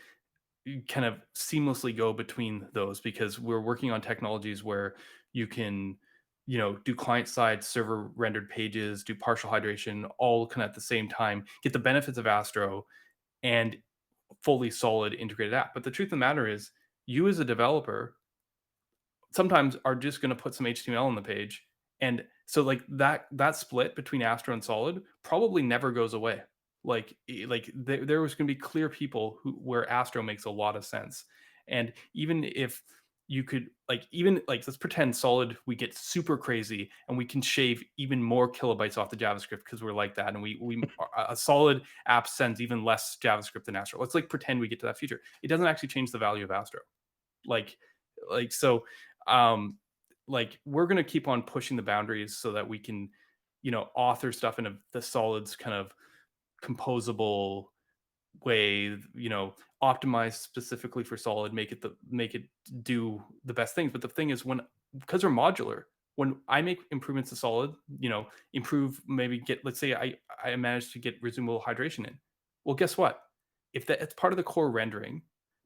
kind of seamlessly go between those, because we're working on technologies where you can do client side server rendered pages, do partial hydration, all kind of at the same time, get the benefits of Astro and fully solid integrated app. But the truth of the matter is, you as a developer sometimes are just going to put some HTML on the page, and so like that split between Astro and Solid probably never goes away. Like there was going to be clear people who where Astro makes a lot of sense, and even if you could like even like let's pretend Solid we get super crazy and we can shave even more kilobytes off the JavaScript because we're like that, and we a Solid app sends even less JavaScript than Astro. Let's like pretend we get to that feature. It doesn't actually change the value of Astro. like so um like we're going to keep on pushing the boundaries so that we can author stuff in the solids kind of composable way, optimize specifically for solid, make it do the best things. But the thing is, when because we're modular, when I make improvements to solid, improve, maybe get, let's say I managed to get resumable hydration in. Well, guess what? If that it's part of the core rendering,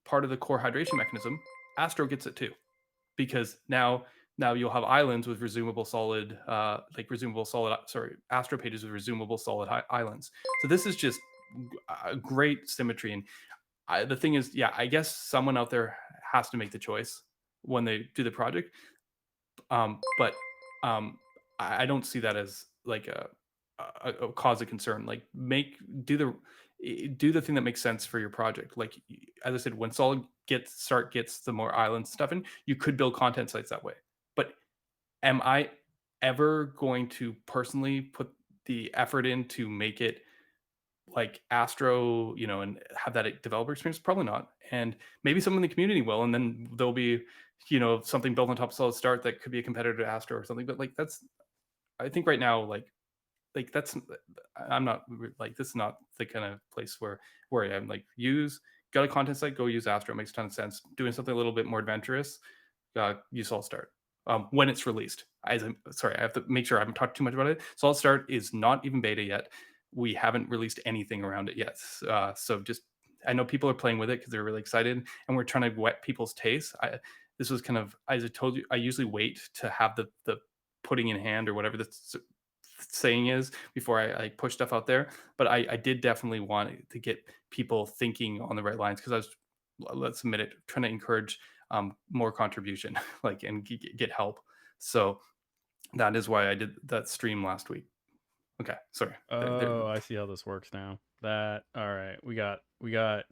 part of the core hydration mechanism, Astro gets it too, because now you'll have islands with resumable solid, like resumable solid, sorry, Astro pages with resumable solid islands. So this is just a great symmetry. And the thing is, yeah, I guess someone out there has to make the choice when they do the project. But I don't see that as like a cause of concern. Like do the thing that makes sense for your project. Like as I said, when Solid gets the more island stuff in, you could build content sites that way. But am I ever going to personally put the effort in to make it like Astro, and have that developer experience? Probably not. And maybe someone in the community will, and then there'll be, something built on top of Solid Start that could be a competitor to Astro or something. But like that's, I think right now, like that's, I'm not like this is not the kind of place where I'm like use got a content site, go use Astro. It makes a ton of sense. Doing something a little bit more adventurous, use Solid Start. When it's released, sorry, I have to make sure I haven't talked too much about it. Solid Start is not even beta yet. We haven't released anything around it yet. So just, I know people are playing with it because they're really excited, and we're trying to whet people's taste. This was kind of, as I told you, I usually wait to have the pudding in hand or whatever the saying is before I push stuff out there. But I did definitely want to get people thinking on the right lines, because I was, let's admit it, trying to encourage more contribution, like, and get help. So that is why I did that stream last week. Okay, sorry. Oh, I see how this works now. That all right. We got there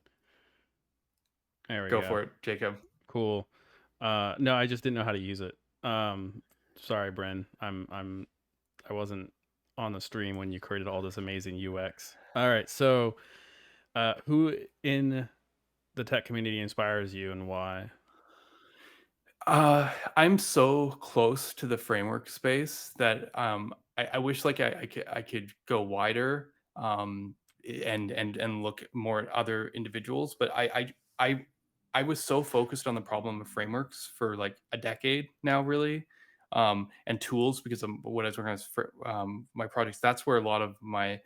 we Go go. for it, Jacob. Cool. No, I just didn't know how to use it. Sorry, Bren. I wasn't on the stream when you created all this amazing UX. All right. So, who in the tech community inspires you and why? I'm so close to the framework space that I wish like I could go wider, and look more at other individuals. But I was so focused on the problem of frameworks for like a decade now, really, and tools, because of what I was working on for my projects. That's where a lot of my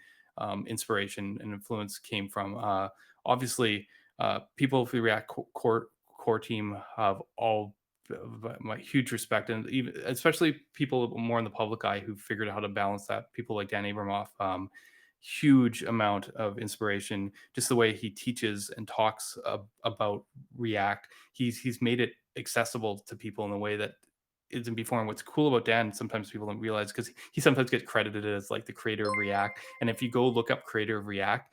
inspiration and influence came from. Obviously, people of the React core team have all my huge respect, and even especially people more in the public eye who figured out how to balance that. People like Dan Abramoff, huge amount of inspiration. Just the way he teaches and talks about React, he's made it accessible to people in a way that isn't before. And what's cool about Dan, sometimes people don't realize, because he sometimes gets credited as like the creator of React. And if you go look up creator of React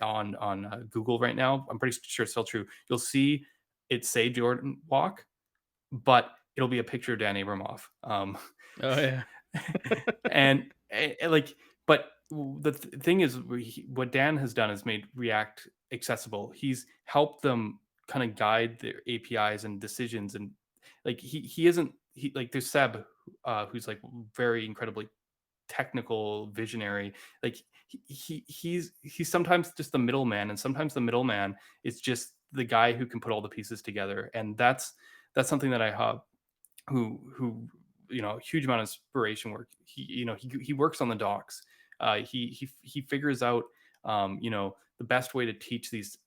on Google right now, I'm pretty sure it's still true. You'll see it say Jordan Walk, but it'll be a picture of Dan Abramoff. Oh yeah. Like, but thing is, what Dan has done is made React accessible. He's helped them kind of guide their APIs and decisions, and like he isn't he like there's Seb, who's like very incredibly technical visionary. Like he's sometimes just the middleman, and sometimes the middleman is just the guy who can put all the pieces together, and that's something that I have who huge amount of inspiration work. He works on the docks. He figures out the best way to teach these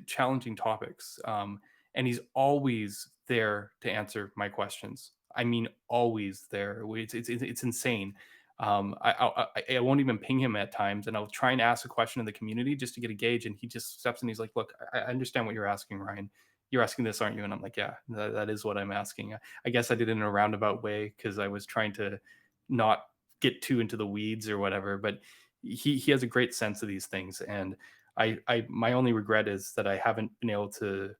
challenging topics, and he's always there to answer my questions. I mean, always there. It's insane. I won't even ping him at times, and I'll try and ask a question in the community just to get a gauge, and he just steps in. He's like, "Look, I understand what you're asking, Ryan. You're asking this, aren't you?" And I'm like, "Yeah, that is what I'm asking." I guess I did it in a roundabout way because I was trying to not get too into the weeds or whatever. But he has a great sense of these things, and I my only regret is that I haven't been able to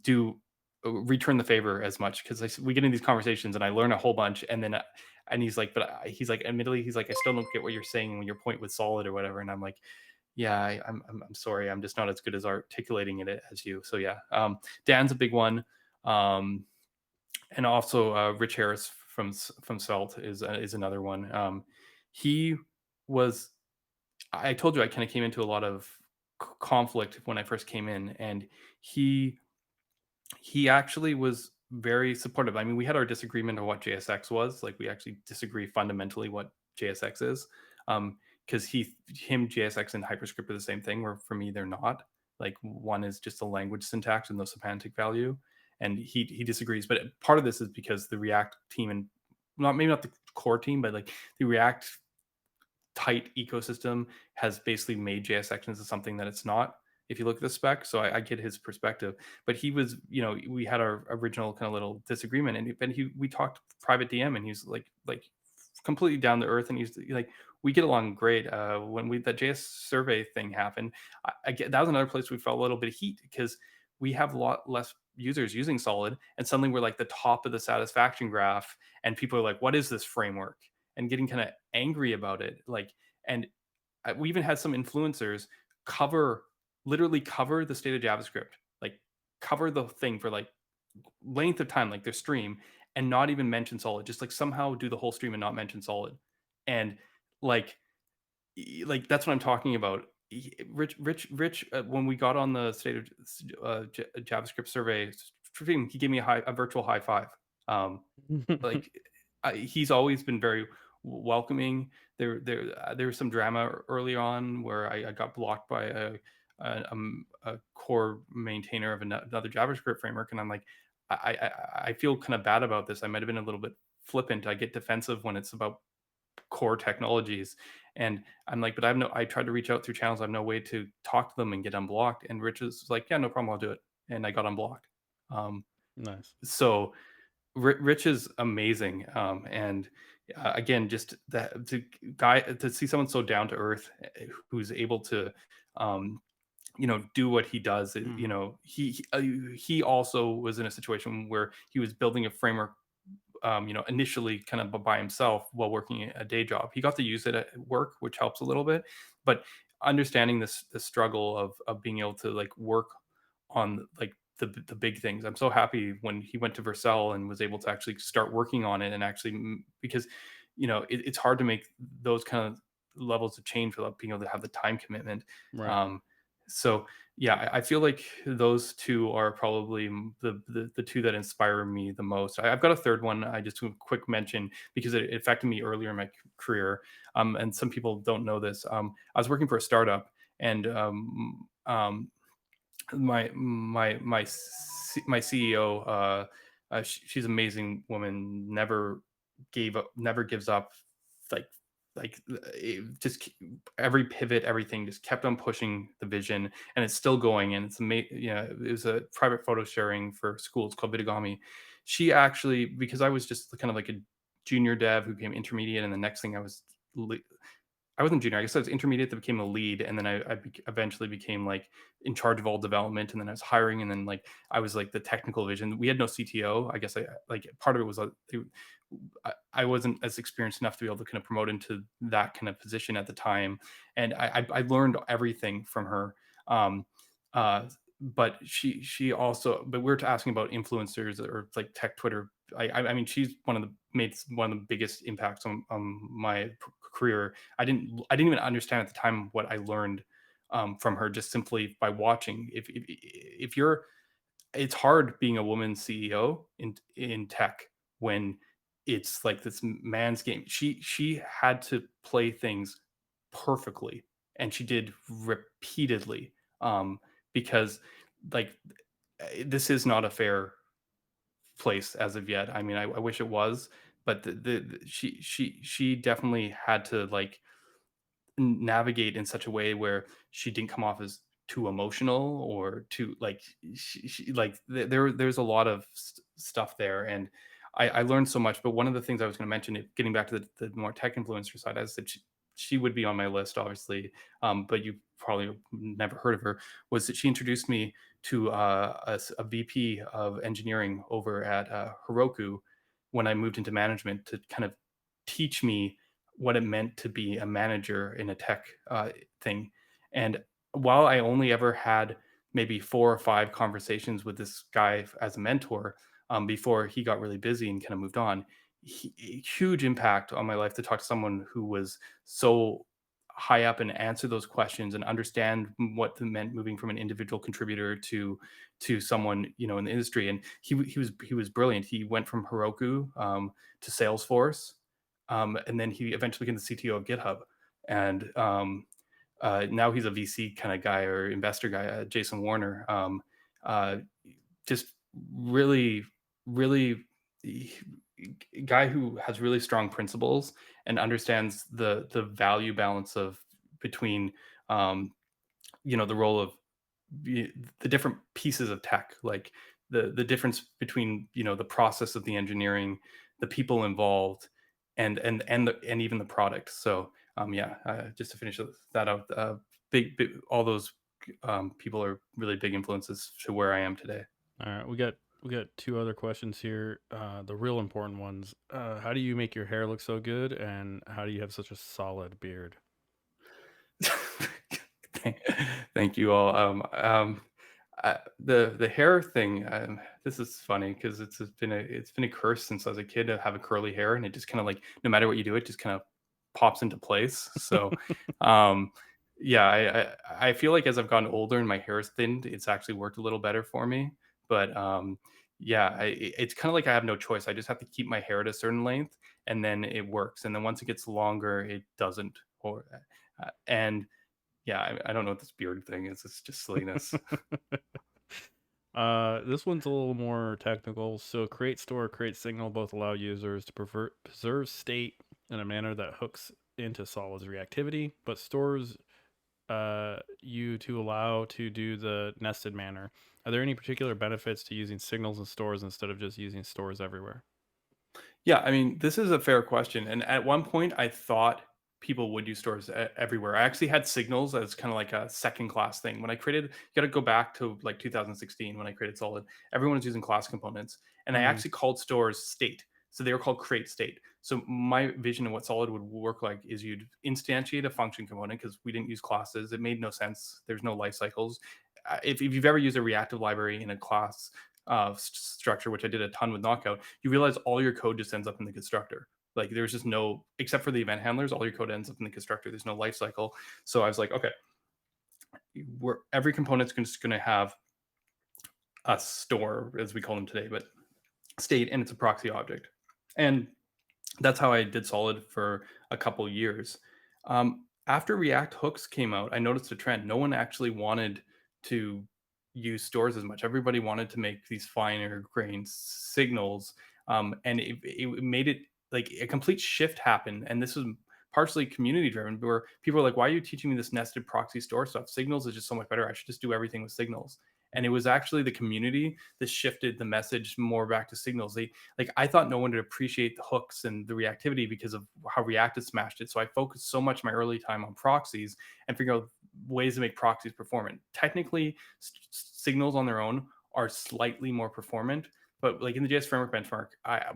do return the favor as much because we get in these conversations and I learn a whole bunch, and then and he's like, he's like, admittedly, he's like, I still don't get what you're saying when your point was solid or whatever, and I'm like, yeah, I'm sorry, I'm just not as good as articulating it as you. So yeah, Dan's a big one, and also Rich Harris from Salt is another one. He was I told you I kind of came into a lot of conflict when I first came in, and he he actually was very supportive. I mean, we had our disagreement on what JSX was. Like, we actually disagree fundamentally what JSX is. Because JSX and Hyperscript are the same thing. Where for me, they're not. Like, one is just a language syntax with no semantic value, and he disagrees. But part of this is because the React team, and not maybe not the core team, but like the React tight ecosystem has basically made JSX into something that it's not. If you look at the spec, so I get his perspective, but he was, we had our original kind of little disagreement, and we talked private DM, and he's like completely down to earth, and he's like, we get along great. When that JS survey thing happened, I get that was another place we felt a little bit of heat because we have a lot less users using Solid, and suddenly we're like the top of the satisfaction graph, and people are like, "What is this framework?" and getting kind of angry about it. Like, and we even had some influencers cover literally cover the state of JavaScript, like cover the thing for like length of time, like their stream, and not even mention Solid. Just like somehow do the whole stream and not mention Solid, and like that's what I'm talking about. Rich. When we got on the state of JavaScript survey stream, he gave me a virtual high five. Like he's always been very welcoming. There was some drama early on where I got blocked by a core maintainer of another JavaScript framework, and I'm like, I feel kind of bad about this. I might have been a little bit flippant. I get defensive when it's about core technologies, and I'm like, but I tried to reach out through channels. I have no way to talk to them and get unblocked. And Rich is like, yeah, no problem, I'll do it, and I got unblocked. Nice. So Rich is amazing, and again, just that to see someone so down to earth, who's able to, um, do what he does. He also was in a situation where he was building a framework, initially kind of by himself while working a day job. He got to use it at work, which helps a little bit, but understanding the struggle of being able to like work on like the big things. I'm so happy when he went to Vercel and was able to actually start working on it, and actually because it's hard to make those kind of levels of change without being able to have the time commitment. Right. Um, so yeah, I feel like those two are probably the two that inspire me the most. I've got a third one. I just want a quick mention because it affected me earlier in my career. And some people don't know this. I was working for a startup, and my CEO, she's an amazing woman. Never gives up. Like just every pivot, everything just kept on pushing the vision, and it's still going. And it's amazing. It was a private photo sharing for schools called Bitagami. She actually, because I was just kind of like a junior dev who became intermediate, and the next thing I was I wasn't junior. I guess I was intermediate that became a lead, and then eventually became like in charge of all development, and then I was hiring, and then like I was like the technical vision. We had no CTO. I guess I like part of it was I wasn't as experienced enough to be able to kind of promote into that kind of position at the time, and I learned everything from her. Um, uh, but she also, but we are asking about influencers or like tech Twitter. I mean, she's made one of the biggest impacts on my career. I didn't even understand at the time what I learned from her just simply by watching. If you're, it's hard being a woman CEO in tech when it's like this man's game. She had to play things perfectly, and she did repeatedly, because like this is not a fair place as of yet. I mean, I wish it was, but she definitely had to like navigate in such a way where she didn't come off as too emotional or too like like there's a lot of stuff there, and I learned so much. But one of the things I was going to mention, getting back to the more tech influencer side, I said she would be on my list, obviously, but you probably never heard of her. Was that she introduced me to a VP of engineering over at Heroku when I moved into management to kind of teach me what it meant to be a manager in a tech thing. And while I only ever had maybe 4 or 5 conversations with this guy as a mentor, before he got really busy and kind of moved on, huge impact on my life to talk to someone who was so high up and answer those questions and understand what it meant moving from an individual contributor to someone, in the industry. And he was brilliant. He went from Heroku to Salesforce, and then he eventually became the CTO of GitHub. And now he's a VC kind of guy or investor guy, Jason Warner. Uh, just really, really guy who has really strong principles and understands the value balance of between the role of the different pieces of tech, like the difference between the process of the engineering, the people involved, and even the product. So yeah, just to finish that out, big all those people are really big influences to where I am today. All right, we got two other questions here. The real important ones. How do you make your hair look so good, and how do you have such a solid beard? Thank thank you all. The hair thing. This is funny because it's been a curse since I was a kid to have a curly hair, and it just kind of like no matter what you do, it just kind of pops into place. So, um, yeah, I feel like as I've gotten older and my hair's thinned, it's actually worked a little better for me. But yeah, it's kind of like I have no choice. I just have to keep my hair at a certain length, and then it works. And then once it gets longer, it doesn't. Or and yeah, I don't know what this beard thing is. It's just silliness. This one's a little more technical. So, create store, create signal both allow users to preserve state in a manner that hooks into solids reactivity, but stores you to allow to do the nested manner. Are there any particular benefits to using signals and stores instead of just using stores everywhere? Yeah, I mean, this is a fair question. And at one point, I thought people would use stores everywhere. I actually had signals as kind of like a second class thing. When I created, you got to go back to like 2016 when I created Solid. Everyone was using class components, and I Mm-hmm. actually called stores state. So they were called create state. So my vision of what Solid would work like is you'd instantiate a function component because we didn't use classes. It made no sense. There's no life cycles. If you've ever used a reactive library in a class structure, which I did a ton with Knockout, you realize all your code just ends up in the constructor. Like there's just no, except for the event handlers, all your code ends up in the constructor. There's no life cycle. So I was like, okay, every component's just going to have a store, as we call them today, but state, and it's a proxy object. And that's how I did Solid for a couple years. After React hooks came out, I noticed a trend. No one actually wanted to use stores as much. Everybody wanted to make these finer grained signals, and it made it like a complete shift happen. And this was partially community driven, where people were like, "Why are you teaching me this nested proxy store stuff? Signals is just so much better. I should just do everything with signals." And it was actually the community that shifted the message more back to signals. Like I thought no one would appreciate the hooks and the reactivity because of how React had smashed it. So I focused so much my early time on proxies and figure out ways to make proxies performant. Technically, signals on their own are slightly more performant, but like in the JS framework benchmark,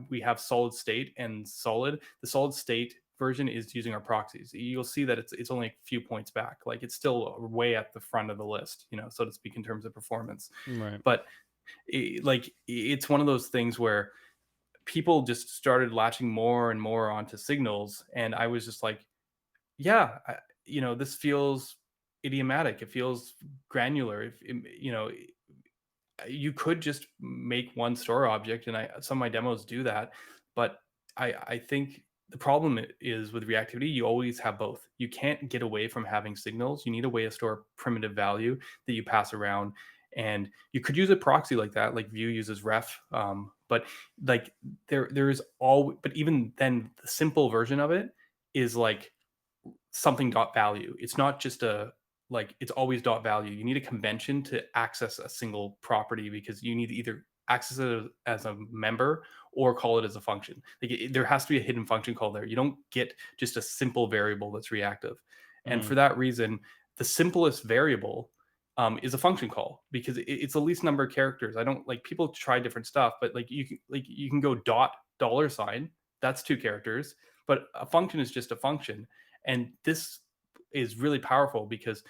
we have solid state and solid. The solid state version is using our proxies. You'll see that it's only a few points back. Like it's still way at the front of the list, so to speak, in terms of performance. Right. But it's one of those things where people just started latching more and more onto signals, and I was just like, yeah, this feels idiomatic. It feels granular. If you could just make one store object, and some of my demos do that. But I think the problem is with reactivity, you always have both. You can't get away from having signals. You need a way to store primitive value that you pass around, and you could use a proxy like that, like Vue uses ref. But like there is all, but even then, the simple version of it is like something dot value. It's not just a like it's always dot value. You need a convention to access a single property because you need to either access it as a member or call it as a function. Like there has to be a hidden function call there. You don't get just a simple variable that's reactive. And Mm. for that reason, the simplest variable is a function call because it's the least number of characters. I don't like people try different stuff, but like you can go dot dollar sign. That's 2 characters, but a function is just a function, and this is really powerful because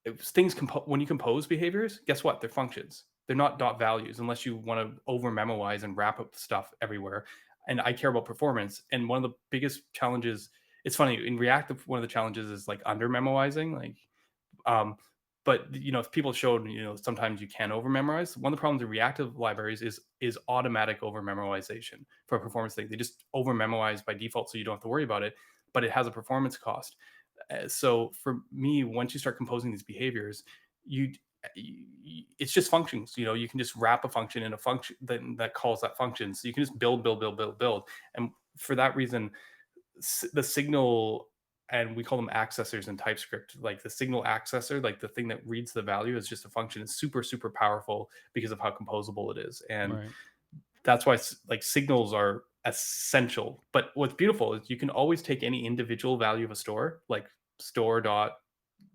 if things when you compose behaviors, guess what? They're functions. They're not dot values unless you want to over memoize and wrap up stuff everywhere. And I care about performance. And one of the biggest challenges, it's funny in React, one of the challenges is like under memoizing. Um, but if people showed, sometimes you can over memorize. One of the problems in reactive libraries is automatic over memorization for a performance thing. They just over memorize by default, so you don't have to worry about it. But it has a performance cost. So for me, once you start composing these behaviors, you it's just functions. You can just wrap a function in a function that calls that function. So you can just build, build, build, build, build. And for that reason, the signal, and we call them accessors in TypeScript. Like the signal accessor, like the thing that reads the value is just a function, is super, super powerful because of how composable it is. And Right. that's why like signals are essential. But what's beautiful is you can always take any individual value of a store, like store dot,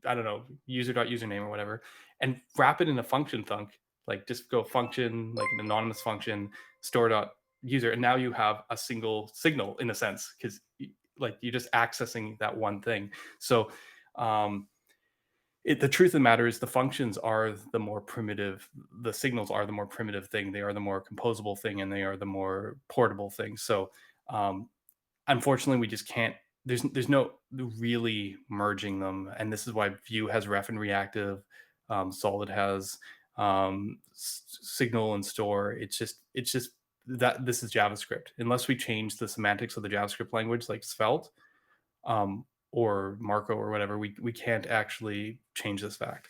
I don't know, user dot username or whatever, and wrap it in a function thunk. Like just go function, like an anonymous function, store dot user, and now you have a single signal in a sense because like you're just accessing that one thing. So um, the truth of the matter is the functions are the more primitive, the signals are the more primitive thing, they are the more composable thing, and they are the more portable thing. So um, unfortunately we just can't, there's no really merging them, and this is why Vue has ref and reactive, solid has signal and store. It's just that this is JavaScript. Unless we change the semantics of the JavaScript language like Svelte, or Marco or whatever, we can't actually change this fact.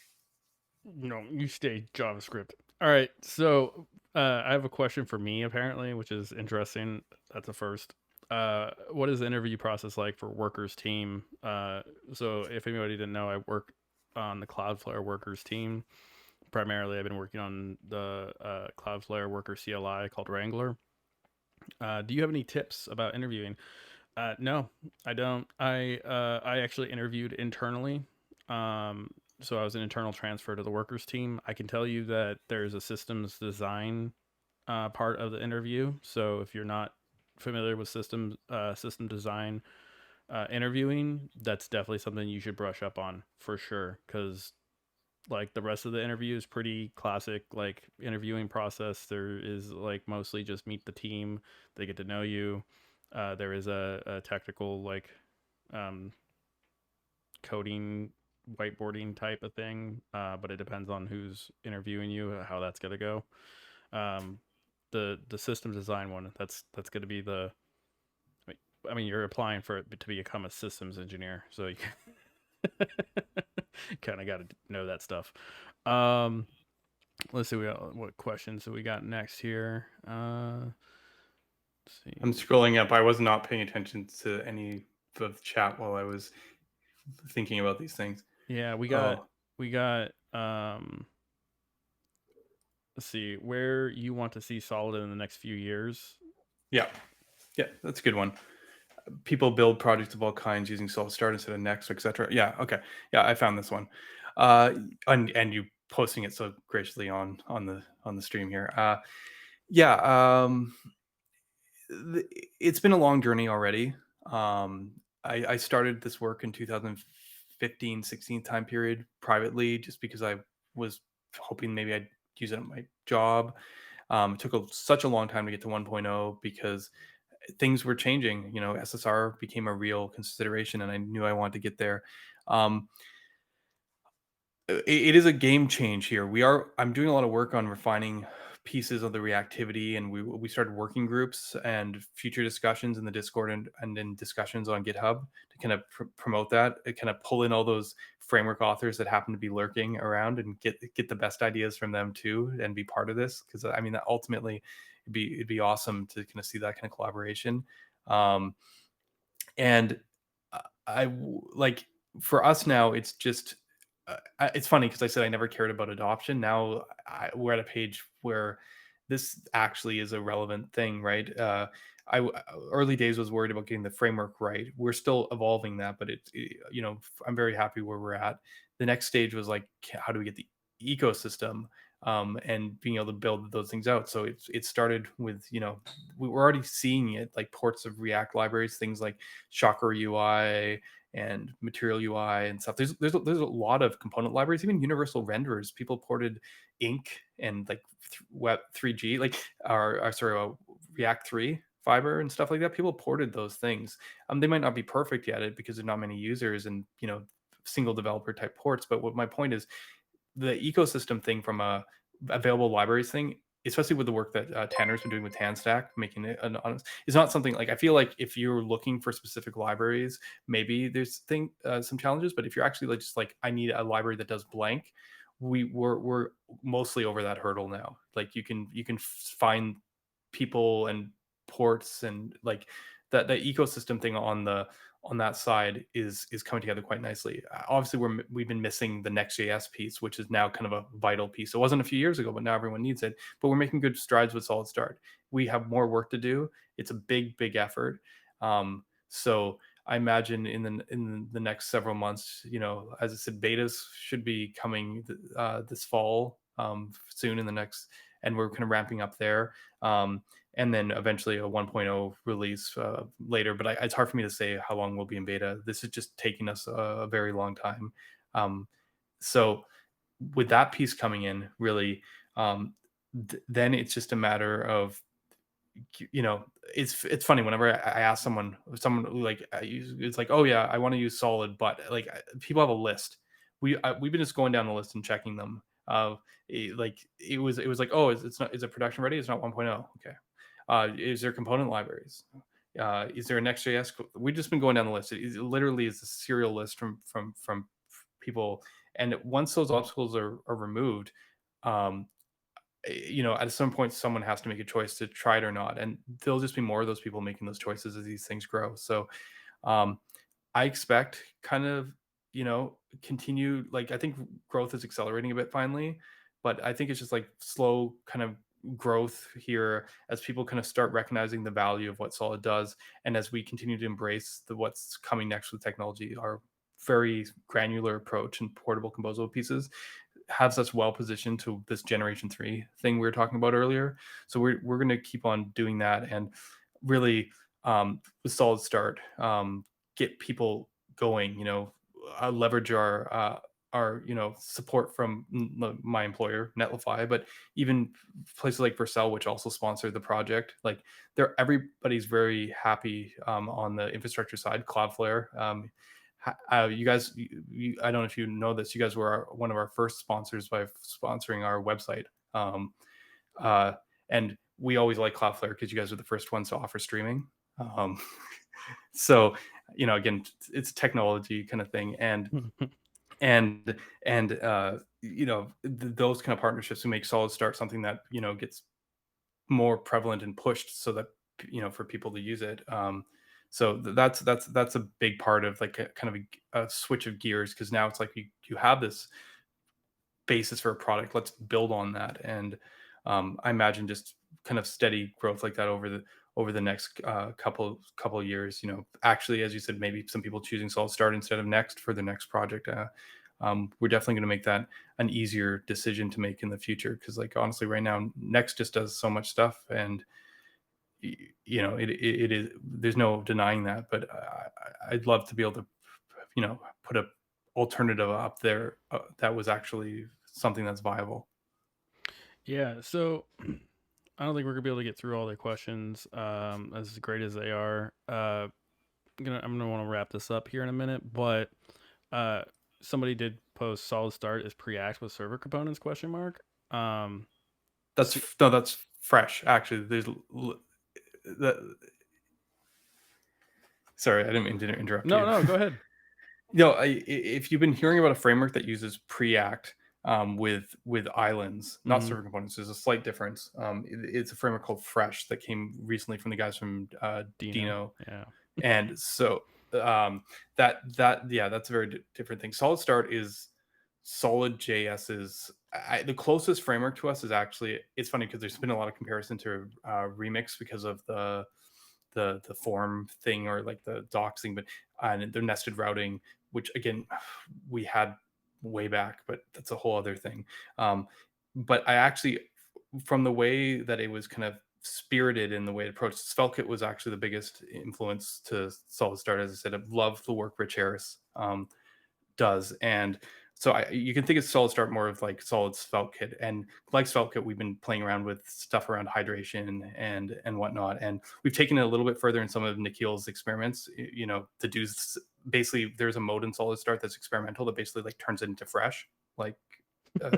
No, you stay JavaScript. All right. So I have a question for me, apparently, which is interesting. That's a first. What is the interview process like for workers team? So if anybody didn't know, I work on the Cloudflare workers team. Primarily, I've been working on the Cloudflare worker CLI called Wrangler. Do you have any tips about interviewing? No, I don't. I actually interviewed internally. Um, so I was an internal transfer to the workers team. I can tell you that there's a systems design part of the interview. So if you're not familiar with system design interviewing, that's definitely something you should brush up on for sure. Because like the rest of the interview is pretty classic, like interviewing process. There is like mostly just meet the team, they get to know you. There is a technical like um, coding whiteboarding type of thing, but it depends on who's interviewing you, how that's gonna go. Um, the system design one, that's gonna be the. I mean, you're applying for it to become a systems engineer, so you kind of got to know that stuff. Um, let's see what questions do we got next here. Let's I'm see. scrolling up. I was not paying attention to any of the chat while I was thinking about these things. Yeah, we got Oh, we got um let's see where you want to see Solid in the next few years. Yeah, yeah, that's a good one. People build projects of all kinds using Solid Start instead of Next, etc. Yeah, okay, yeah, I found this one, uh, and you posting it so graciously on the stream here. Yeah, it's been a long journey already. I started this work in 2015, 16 time period privately, just because I was hoping maybe I'd use it at my job. It took such a long time to get to 1.0 because things were changing. You know, SSR became a real consideration, and I knew I wanted to get there. Um, it is a game change here. I'm doing a lot of work on refining pieces of the reactivity, and we started working groups and future discussions in the Discord, and in discussions on GitHub to kind of promote that, kind of pull in all those framework authors that happen to be lurking around and get the best ideas from them too, and be part of this, because I mean, that ultimately it'd be awesome to kind of see that kind of collaboration. Um, and like, for us now, it's just it's funny because I said I never cared about adoption. Now we're at a page where this actually is a relevant thing, right? Early days was worried about getting the framework right. We're still evolving that, but I'm very happy where we're at. The next stage was like, how do we get the ecosystem, and being able to build those things out? So it started with, we were already seeing it, like ports of React libraries, things like Chakra UI and Material UI and stuff. There's a lot of component libraries, even universal renderers. People ported Ink and like Web 3G, like or sorry, React 3 Fiber and stuff like that. People ported those things. They might not be perfect yet because there's not many users and single developer type ports. But what my point is, the ecosystem thing from a available libraries thing, especially with the work that Tanner's been doing with TanStack, making it an honest, is not something like, I feel like if you're looking for specific libraries, maybe there's some challenges. But if you're actually like just like, I need a library that does blank, we're mostly over that hurdle now. Like you can find people and ports and like that ecosystem thing on that side is coming together quite nicely. Obviously, we've been missing the Next.js piece, which is now kind of a vital piece. It wasn't a few years ago, but now everyone needs it. But we're making good strides with Solid Start. We have more work to do. It's a big effort. So I imagine in the next several months, as I said, betas should be coming this fall, soon in the next, and we're kind of ramping up there. And then eventually a 1.0 release later. But it's hard for me to say how long we'll be in beta. This is just taking us a very long time. Um, so with that piece coming in, really, then it's just a matter of, it's funny whenever I ask someone who like it's like, oh yeah, I want to use Solid, but like, people have a list. We've been just going down the list and checking them. Like it was like, oh, it's not, is it production ready? It's not 1.0. Okay. Is there component libraries? Is there a Next.js? We've just been going down the list. It literally is a serial list from people. And once those obstacles are removed, um, at some point, someone has to make a choice to try it or not, and there'll just be more of those people making those choices as these things grow. So, um, I expect kind of, continue, like, I think growth is accelerating a bit finally, but I think it's just like slow kind of growth here as people kind of start recognizing the value of what Solid does, and as we continue to embrace what's coming next with technology, our very granular approach and portable composable pieces has us well positioned to this generation 3 thing we were talking about earlier. So we're going to keep on doing that, and really, with Solid Start, get people going, leverage our support from my employer Netlify, but even places like Vercel, which also sponsor the project. Like, everybody's very happy on the infrastructure side. Cloudflare, you guys, I don't know if you know this, you guys were one of our first sponsors by sponsoring our website. Um, uh, and we always like Cloudflare because you guys are the first ones to offer streaming. Um, so, again, it's a technology kind of thing, and those kind of partnerships who make Solid Start something that gets more prevalent and pushed, so that for people to use it. So that's a big part of, like, a kind of a switch of gears, because now it's like you have this basis for a product. Let's build on that, and I imagine just kind of steady growth like that over the next couple years. Actually, as you said, maybe some people choosing solid start instead of next for the next project. We're definitely going to make that an easier decision to make in the future, because like honestly right now next just does so much stuff, and it is, there's no denying that. But I'd love to be able to put a alternative up there that was actually something that's viable. Yeah, so I don't think we're gonna be able to get through all the questions as great as they are. I'm gonna want to wrap this up here in a minute, but uh, somebody did post solid start is Preact with server components question mark. Um, so, That's fresh actually. The Sorry, I didn't mean to interrupt no, you. no, go ahead. If you've been hearing about a framework that uses Preact with islands, not Mm-hmm. server components, there's a slight difference. It's a framework called Fresh that came recently from the guys from Dino, Dino, yeah. and so yeah, that's a very different thing. Solid Start is Solid JS's. The closest framework to us is actually, it's funny because there's been a lot of comparison to Remix because of the form thing, or like the docs thing, but and their nested routing, which again we had way back, but that's a whole other thing. Um, but I actually, from the way that it was kind of spirited in the way it approached, Svelkit was actually the biggest influence to Solid Start. As I said, I love the work Rich Harris does. And so you can think of Solid Start more of like Solid Svelte Kit. And like Svelte Kit, we've been playing around with stuff around hydration and whatnot. And we've taken it a little bit further in some of Nikhil's experiments, to do basically, there's a mode in Solid Start that's experimental that basically like turns it into fresh, like, uh,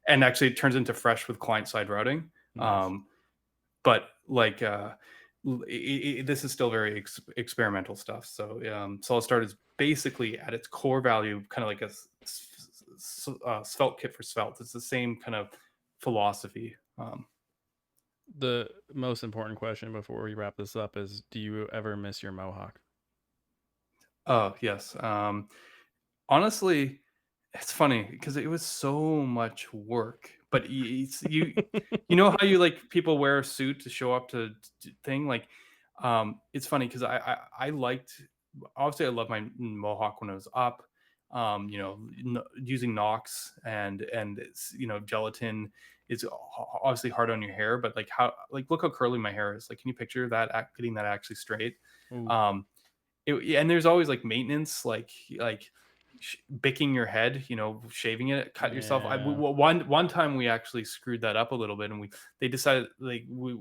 and actually it turns into fresh with client side routing. Nice. Um, but like this is still very experimental stuff. So Solid Start is basically at its core value kind of like a svelte kit for svelte. It's the same kind of philosophy. The most important question before we wrap this up is: do you ever miss your mohawk? Oh yes. Honestly, it's funny because it was so much work, but you know how you like people wear a suit to show up to thing, like it's funny because I liked, obviously I love my mohawk when it was up. Using Nox and it's, gelatin is obviously hard on your hair, but like how, like look how curly my hair is. Like, can you picture that getting that actually straight? Ooh, Um, yeah, and there's always like maintenance, like bicking your head, shaving it, cut yourself. yeah, One time we actually screwed that up a little bit, and they decided we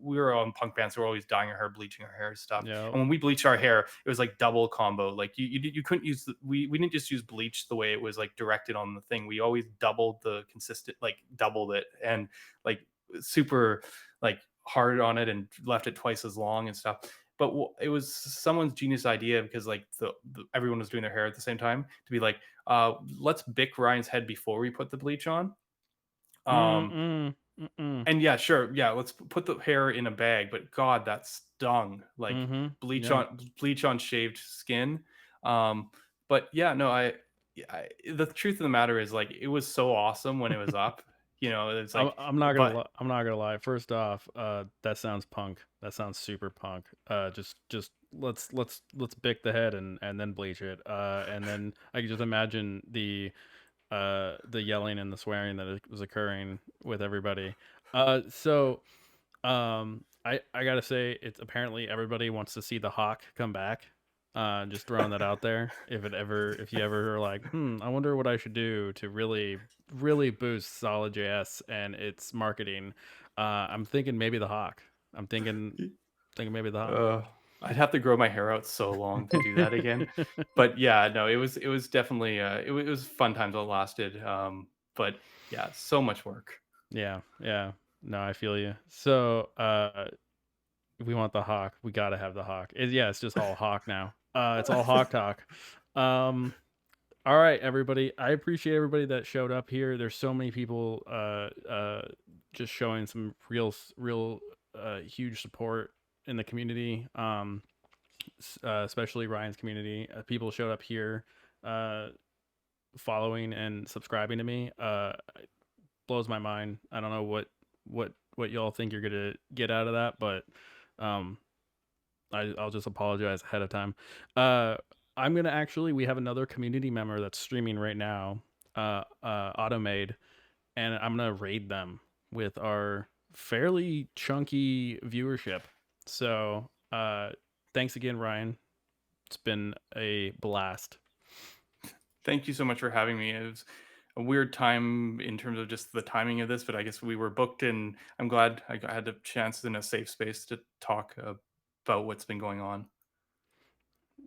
were on punk bands, so we're always dyeing our hair, bleaching our hair and stuff. yeah. And when we bleached our hair, it was like double combo. Like you couldn't use we didn't just use bleach the way it was like directed on the thing. We always doubled the consistent, like doubled it, and like super like hard on it, and left it twice as long and stuff. But it was someone's genius idea, because like everyone was doing their hair at the same time, to be like, let's bick Ryan's head before we put the bleach on. um Mm-mm, mm-mm. and yeah, sure, yeah, let's put the hair in a bag, but god, that stung, like Mm-hmm. bleach Yep. on bleach on shaved skin. But yeah, no, the truth of the matter is, like, it was so awesome when it was up, it's I'm like, I'm not gonna but li- I'm not gonna lie. First off, that sounds punk. That sounds super punk. Just let's bick the head and then bleach it. And then I can just imagine the yelling and the swearing that was occurring with everybody. So I gotta say, it's apparently everybody wants to see the hawk come back. Just throwing that out there. If you ever are like, I wonder what I should do to really boost Solid JS and its marketing. I'm thinking maybe the hawk. I'm thinking maybe the hawk. Uh, I'd have to grow my hair out so long to do that again. But yeah, no, it was definitely it was fun times that lasted. But yeah, so much work. Yeah, yeah. No, I feel you. So, we want the hawk. We gotta have the hawk. Yeah, it's just all hawk now. It's all hawk talk. Um, all right, everybody. I appreciate everybody that showed up here. There's so many people just showing some real huge support in the community. Especially Ryan's community. People showed up here, uh, following and subscribing to me. blows my mind. I don't know what y'all think you're gonna get out of that, but um, I'll just apologize ahead of time. Uh, I'm gonna actually we have another community member that's streaming right now, Automade, and I'm gonna raid them with our fairly chunky viewership. So thanks again, Ryan. It's been a blast. Thank you so much for having me. It was a weird time in terms of just the timing of this, but I guess we were booked, and I'm glad I had a chance in a safe space to talk about what's been going on.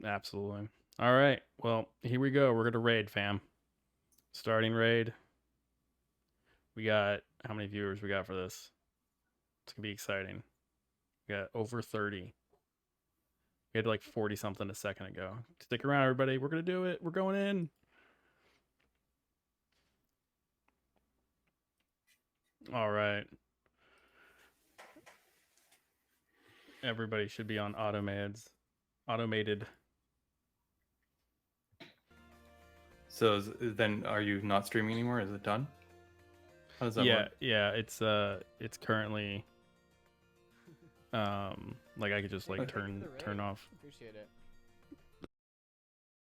Absolutely. All right. Well, here we go. We're gonna raid, fam. Starting raid. We got how many viewers we got for this? It's gonna be exciting. We got over 30. We had like 40 something a second ago. Stick around, everybody. We're gonna do it. We're going in. All right. Everybody should be on automated. So then, are you not streaming anymore? Is it done? How does that Yeah, work? yeah. It's currently like I could just like Okay. turn off. Appreciate it.